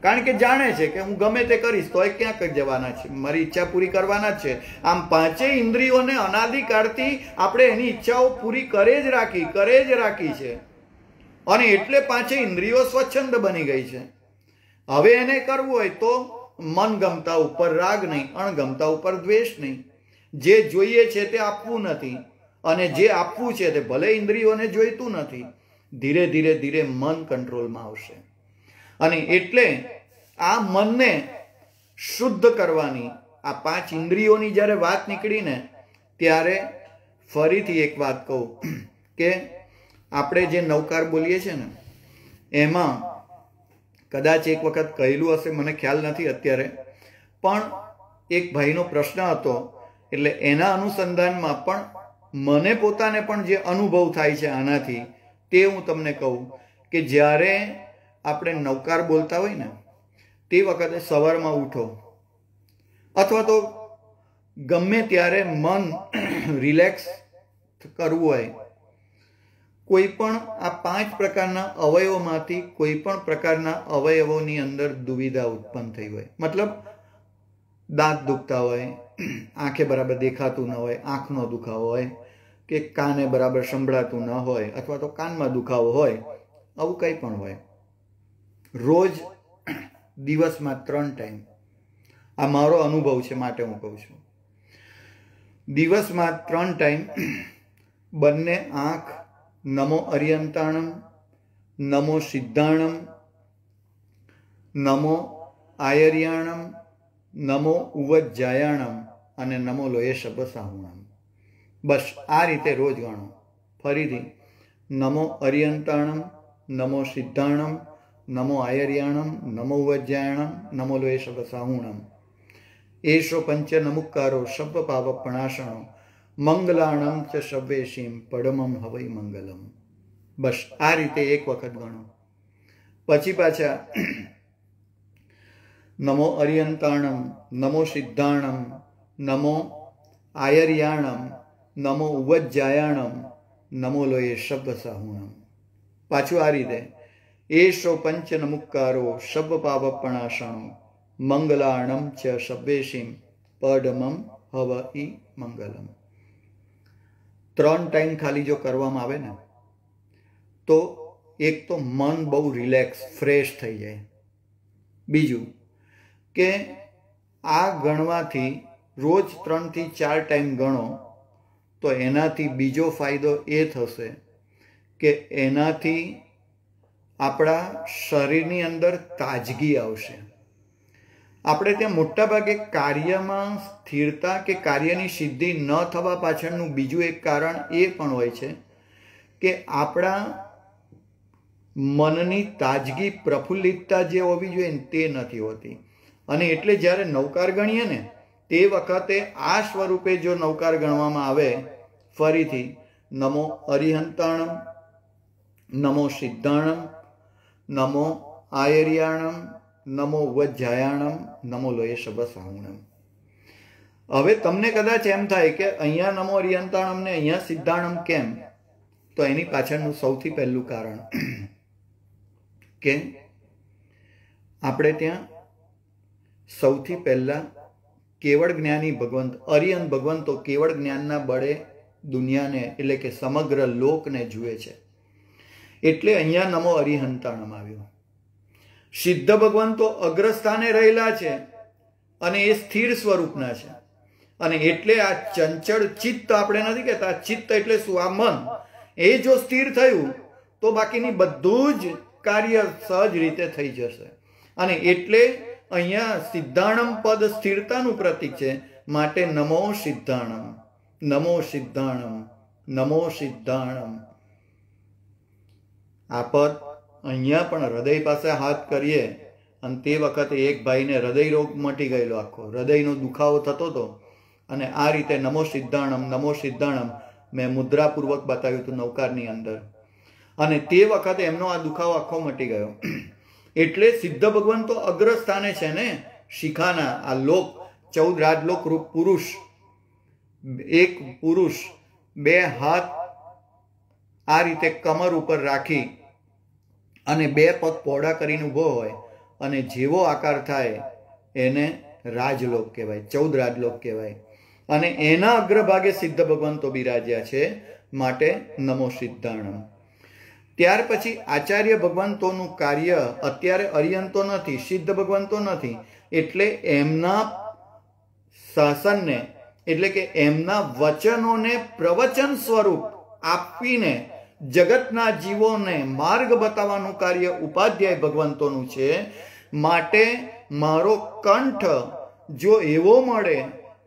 કારણ કે જાણે છે કે હું ગમે તે કરીશ તોય ક્યાંક જવાના છે, મારી ઈચ્છા પૂરી કરવાના જ છે. આમ પાંચેય ઇન્દ્રિયોને અનાદિકાળથી આપણે એની ઈચ્છાઓ પૂરી કરે જ રાખી છે. અને એટલે પાંચેય ઇન્દ્રિયો સ્વચ્છંદ બની ગઈ છે. હવે એને કરવું હોય તો મન ગમતા ઉપર રાગ નહીં, અણગમતા ઉપર દ્વેષ નહીં. જે જોઈએ છે તે આપવું નથી, અને જે આપવું છે તે ભલે ઇન્દ્રિયોને જોઈતું નથી. ધીરે ધીરે ધીરે મન કંટ્રોલમાં આવશે. અને એટલે આ મનને શુદ્ધ કરવાની આ પાંચ ઇન્દ્રિયોની જ્યારે વાત નીકળીને ત્યારે ફરીથી એક વાત કહું કે આપણે જે નવકાર બોલીએ છીએ ને એમાં કદાચ એક વખત કહેલું હશે, મને ખ્યાલ નથી અત્યારે, પણ એક ભાઈનો પ્રશ્ન હતો એટલે એના અનુસંધાનમાં પણ મને પોતાને પણ જે અનુભવ થાય છે આનાથી તે હું તમને કહું કે જ્યારે આપણે નવકાર બોલતા હોય ને તે વખતે સવારમાં ઉઠો અથવા તો ગમે ત્યારે મન રિલેક્સ કરવું હોય, કોઈ પણ આ પાંચ પ્રકારના અવયવોમાંથી કોઈ પણ પ્રકારના અવયવોની અંદર દુવિધા ઉત્પન્ન થઈ હોય, મતલબ દાંત દુખતા હોય, આંખે બરાબર દેખાતું ન હોય, આંખનો દુખાવો હોય, કે કાને બરાબર સંભળાતું ન હોય, અથવા તો કાનમાં દુખાવો હોય, આવું કંઈ પણ હોય, રોજ દિવસમાં 3 ટાઈમ, આ મારો અનુભવ છે માટે હું કહું છું, દિવસમાં 3 ટાઈમ બંને આંખ નમો અરિયંતાણમ, નમો સિદ્ધાણમ, નમો આયર્યાણમ, નમો ઉવજ્જાયાણમ અને નમો લોયે શબ્દસાહુણમ. બસ આ રીતે રોજ ગણો. ફરીથી નમો અરિયંતાણમ, નમો સિદ્ધાણમ, નમો આયર્યાણમ, નમો ઉવજ્જાયાણમ, નમો લોયે શબ્દસાહુણમ. એષો પંચ નમુકારો શબ્દ પાવપણાસણો મંગલાણમ ચ શબ્વેશીમ પડમમ હવૈ મંગલમ. બસ આ રીતે એક વખત ગણો. પછી પાછા નમો અરિયંતાણમ, નમો સિદ્ધાણમ, નમો આયર્યાણમ, નમો ઉવજ્જાયાણમ, નમો લોયે શબ્દસાહુણમ. પાછું આ રીતે એષો પંચ નમુકારો શબ્દ પાવપણાસણો મંગલાણમ ચ શબ્વેશીમ પડમમ હવૈ મંગલમ. 3 ટાઈમ ખાલી જો કરવામાં આવે ને તો એક તો મન બહુ રિલેક્સ ફ્રેશ થઈ જાય. બીજું કે આ ગણવાથી રોજ 3 થી 4 ટાઈમ ગણો તો એનાથી બીજો ફાયદો એ થશે કે એનાથી આપણા શરીરની અંદર તાજગી આવશે. આપણે ત્યાં મોટાભાગે કાર્યમાં સ્થિરતા કે કાર્યની સિદ્ધિ ન થવા પાછળનું બીજું એક કારણ એ પણ હોય છે કે આપણા મનની તાજગી પ્રફુલ્લિતતા જે હોવી જોઈએ ને તે નથી હોતી. અને એટલે જ્યારે નવકાર ગણીએ ને તે વખતે આ સ્વરૂપે જો નવકાર ગણવામાં આવે, ફરીથી નમો અરિહંતાણમ, નમો સિદ્ધાણમ, નમો આયર્યાણમ, નમો વજ્જાયાણમ, નમો લોયે શબ્દસાહુણમ. હવે તમને કદાચ એમ થાય કે અહીંયા નમો અરિયંતાણમ ને અહીંયા સિદ્ધાણમ કેમ? તો એની પાછળનું સૌથી પહેલું કારણ કે આપણે ત્યાં સૌથી પહેલા કેવળ જ્ઞાની ભગવંત અરિયંત ભગવંતો કેવળ જ્ઞાનના બળે દુનિયાને એટલે કે સમગ્ર લોકને જુએ છે, એટલે અહીંયા નમો અરિહંતાણમ આવ્યો. સિદ્ધ ભગવંતો અગ્રસ્થાને રહેલા છે અને એ સ્થિર સ્વરૂપના છે, અને એટલે આ ચંચળ ચિત્ત આપણે નથી કહેતા, ચિત્ત એટલે શું? આ મન. એ જો સ્થિર થયું તો બાકીની બધું જ કાર્ય સહજ રીતે થઈ જશે. અને એટલે અહીંયા સિદ્ધાણમ પદ સ્થિરતાનું પ્રતીક છે, માટે નમો સિદ્ધાણમ, નમો સિદ્ધાણમ, નમો સિદ્ધાણમ. આ પદ અહીંયા પણ હૃદય પાસે હાથ કરીએ અને તે વખતે એક ભાઈને હૃદય રોગ મટી ગયેલો, આખો હૃદયનો દુખાવો થતો હતો. અને આ રીતે નમો સિદ્ધાણમ મેં મુદ્રાપૂર્વક બતાવ્યું હતું નૌકારની અંદર. અને તે વખતે એમનો આ દુખાવો આખો મટી ગયો. એટલે સિદ્ધ ભગવાન તો અગ્રસ્થાને છે ને શિખાના. આ લોક 14 રાજલોક રૂપ પુરુષ, એક પુરુષ 2 હાથ આ રીતે કમર ઉપર રાખી અને 2 પગ પહોળા કરીને ઊભો હોય અને જેવો આકાર થાય એને રાજલોક કહેવાય, 14 રાજલોક કહેવાય. અને એના અગ્રભાગે સિદ્ધ ભગવાન તો બિરાજ્યા છે, માટે નમો સિદ્ધાણમ. ત્યાર પછી આચાર્ય ભગવંતોનું કાર્ય અત્યારે અરિયંતો નથી, સિદ્ધ ભગવંતો નથી, એટલે એમના શાસનને એટલે કે એમના વચનોને પ્રવચન સ્વરૂપ આપીને જગતના જીવોને માર્ગ બતાવવાનું કાર્ય ઉપાધ્યાય ભગવંતોનું છે. માટે મારો કંઠ જો એવો મળે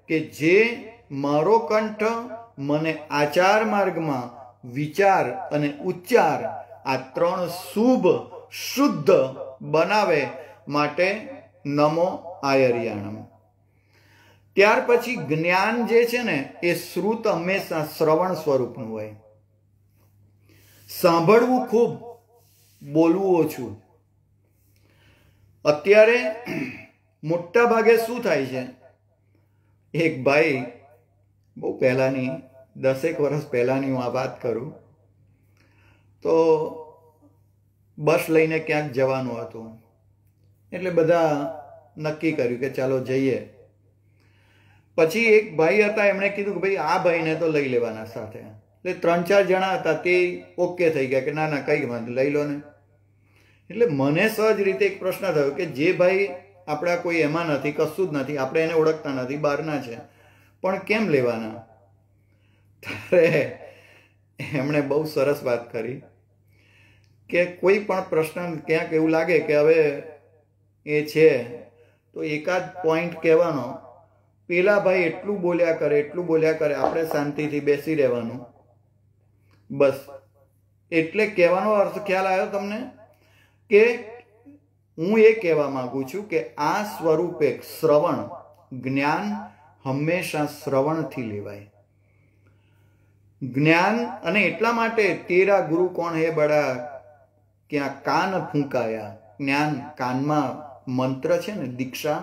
કે જે મારો કંઠ મને આચાર માર્ગમાં વિચાર અને ઉચ્ચાર આ 3 શુભ શુદ્ધ બનાવે, માટે નમો આયર્યાણમ. ત્યાર પછી જ્ઞાન જે છે ને એ શ્રુત હંમેશા શ્રવણ સ્વરૂપનું હોય. સાંભળવું ખૂબ, બોલવું ઓછું. અત્યારે મોટા ભાગે શું થાય છે, એક ભાઈ બહુ પહેલાની 10 વર્ષ પહેલાની હું આ વાત કરું તો બસ લઈને ક્યાંક જવાનું હતું. એટલે બધા નક્કી કર્યું કે ચાલો જઈએ. પછી એક ભાઈ હતા, એમણે કીધું કે ભાઈ આ ભાઈને તો લઈ લેવાના સાથે. એટલે 3-4 જણા હતા, તે ઓકે થઈ ગયા કે ના ના કઈ વાંધો લઈ લો ને. એટલે મને સહજ રીતે એક પ્રશ્ન થયો કે જે ભાઈ આપણા કોઈ એમાં નથી, કશું જ નથી, આપણે એને ઓળખતા નથી, બહારના છે, પણ કેમ લેવાના? ત્યારે એમણે બહુ સરસ વાત કરી કે કોઈ પણ પ્રશ્ન ક્યાંક એવું લાગે કે હવે એ છે તો એકાદ પોઈન્ટ કહેવાનો, પેલા ભાઈ એટલું બોલ્યા કરે, આપણે શાંતિથી બેસી રહેવાનું, બસ. એટલે કહેવાનો અર્થ ખ્યાલ આવ્યો તમને? કે હું એ કહેવા માંગુ છું કે આ સ્વરૂપે શ્રવણ, જ્ઞાન હંમેશા શ્રવણથી લેવાય. જ્ઞાન, અને એટલા માટે તેરા ગુરુ કોણ હે બડા ક્યાં કાન ફૂંકાયા. જ્ઞાન કાનમાં, મંત્ર છે ને દીક્ષા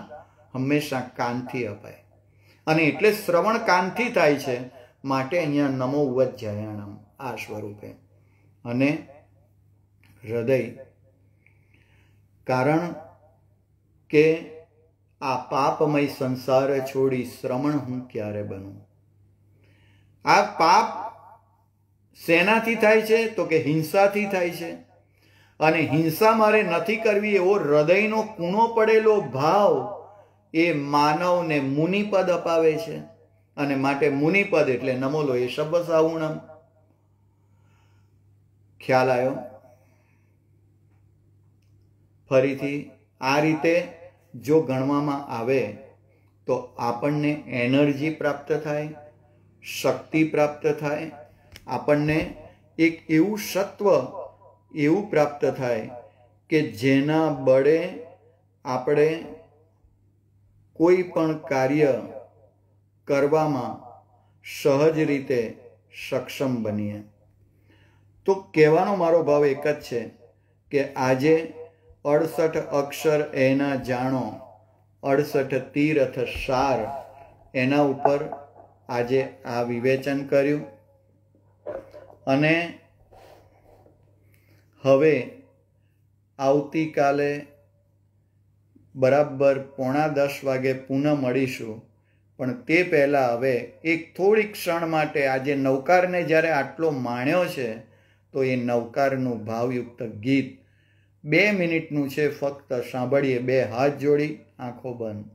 હંમેશા કાનથી અપાય. અને એટલે શ્રવણ કાનથી થાય છે, માટે અહીંયા નમો ઉવજ્જયાણમ આ સ્વરૂપે. અને હૃદય, કારણ કે આ પાપમય સંસાર છોડી શ્રમણ હું ક્યારે બનું. આ પાપ શેનાથી થાય છે? તો કે હિંસાથી થાય છે. અને હિંસા મારે નથી કરવી એવો હૃદયનો કૂણો પડેલો ભાવ એ માનવને મુનિપદ અપાવે છે. અને માટે મુનિપદ એટલે નમોલો એ શબ્દસાહુણમ. ખ્યાલ આવ્યો? ફરીથી આ રીતે જો ગણવામાં આવે તો આપણને એનર્જી પ્રાપ્ત થાય, શક્તિ પ્રાપ્ત થાય, આપણને એક એવું સત્વ એવું પ્રાપ્ત થાય કે જેના બળે આપણે કોઈ પણ કાર્ય કરવામાં સહજ રીતે સક્ષમ બનીએ. તો કહેવાનો મારો ભાવ એક જ છે કે આજે 68 અક્ષર એના જાણો, 68 તીર્થ સાર, એના ઉપર આજે આ વિવેચન કર્યું. અને હવે આવતીકાલે બરાબર 9:45 વાગે પુનઃ મળીશું. પણ તે પહેલાં હવે એક થોડી ક્ષણ માટે આજે નવકારને જ્યારે આટલો માણ્યો છે તો એ નવકારનું ભાવયુક્ત ગીત 2 મિનિટનું છે, ફક્ત સાંભળીએ. 2 હાથ જોડી, આંખો બંધ.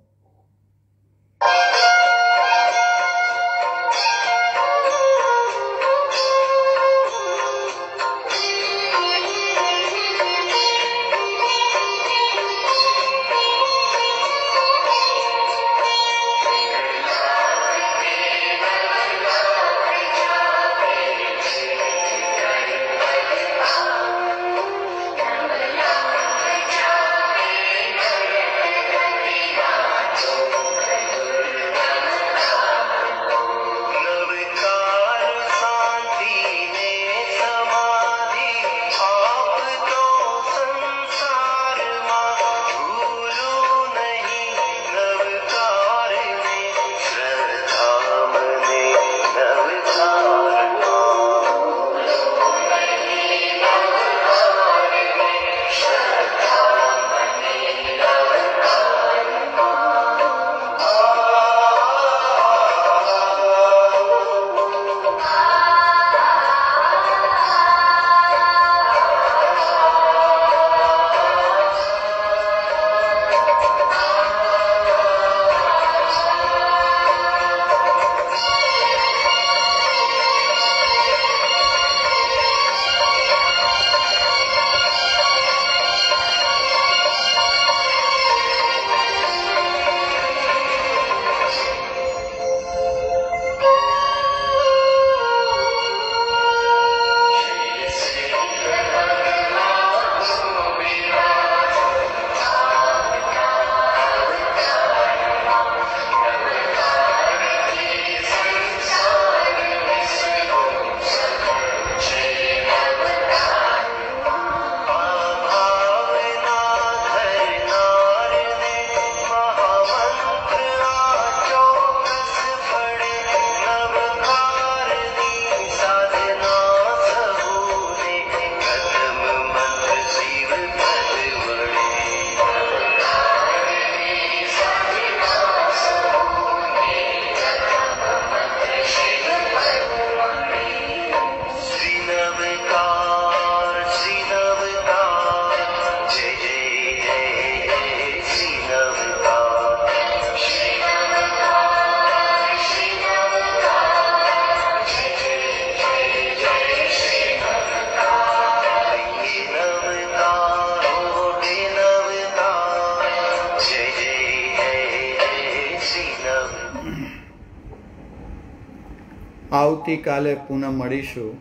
આવતીકાલે પુનઃ મળીશું.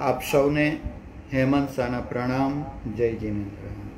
આપ સૌને હેમંત શાહના પ્રણામ. જય જીનેન્દ્ર.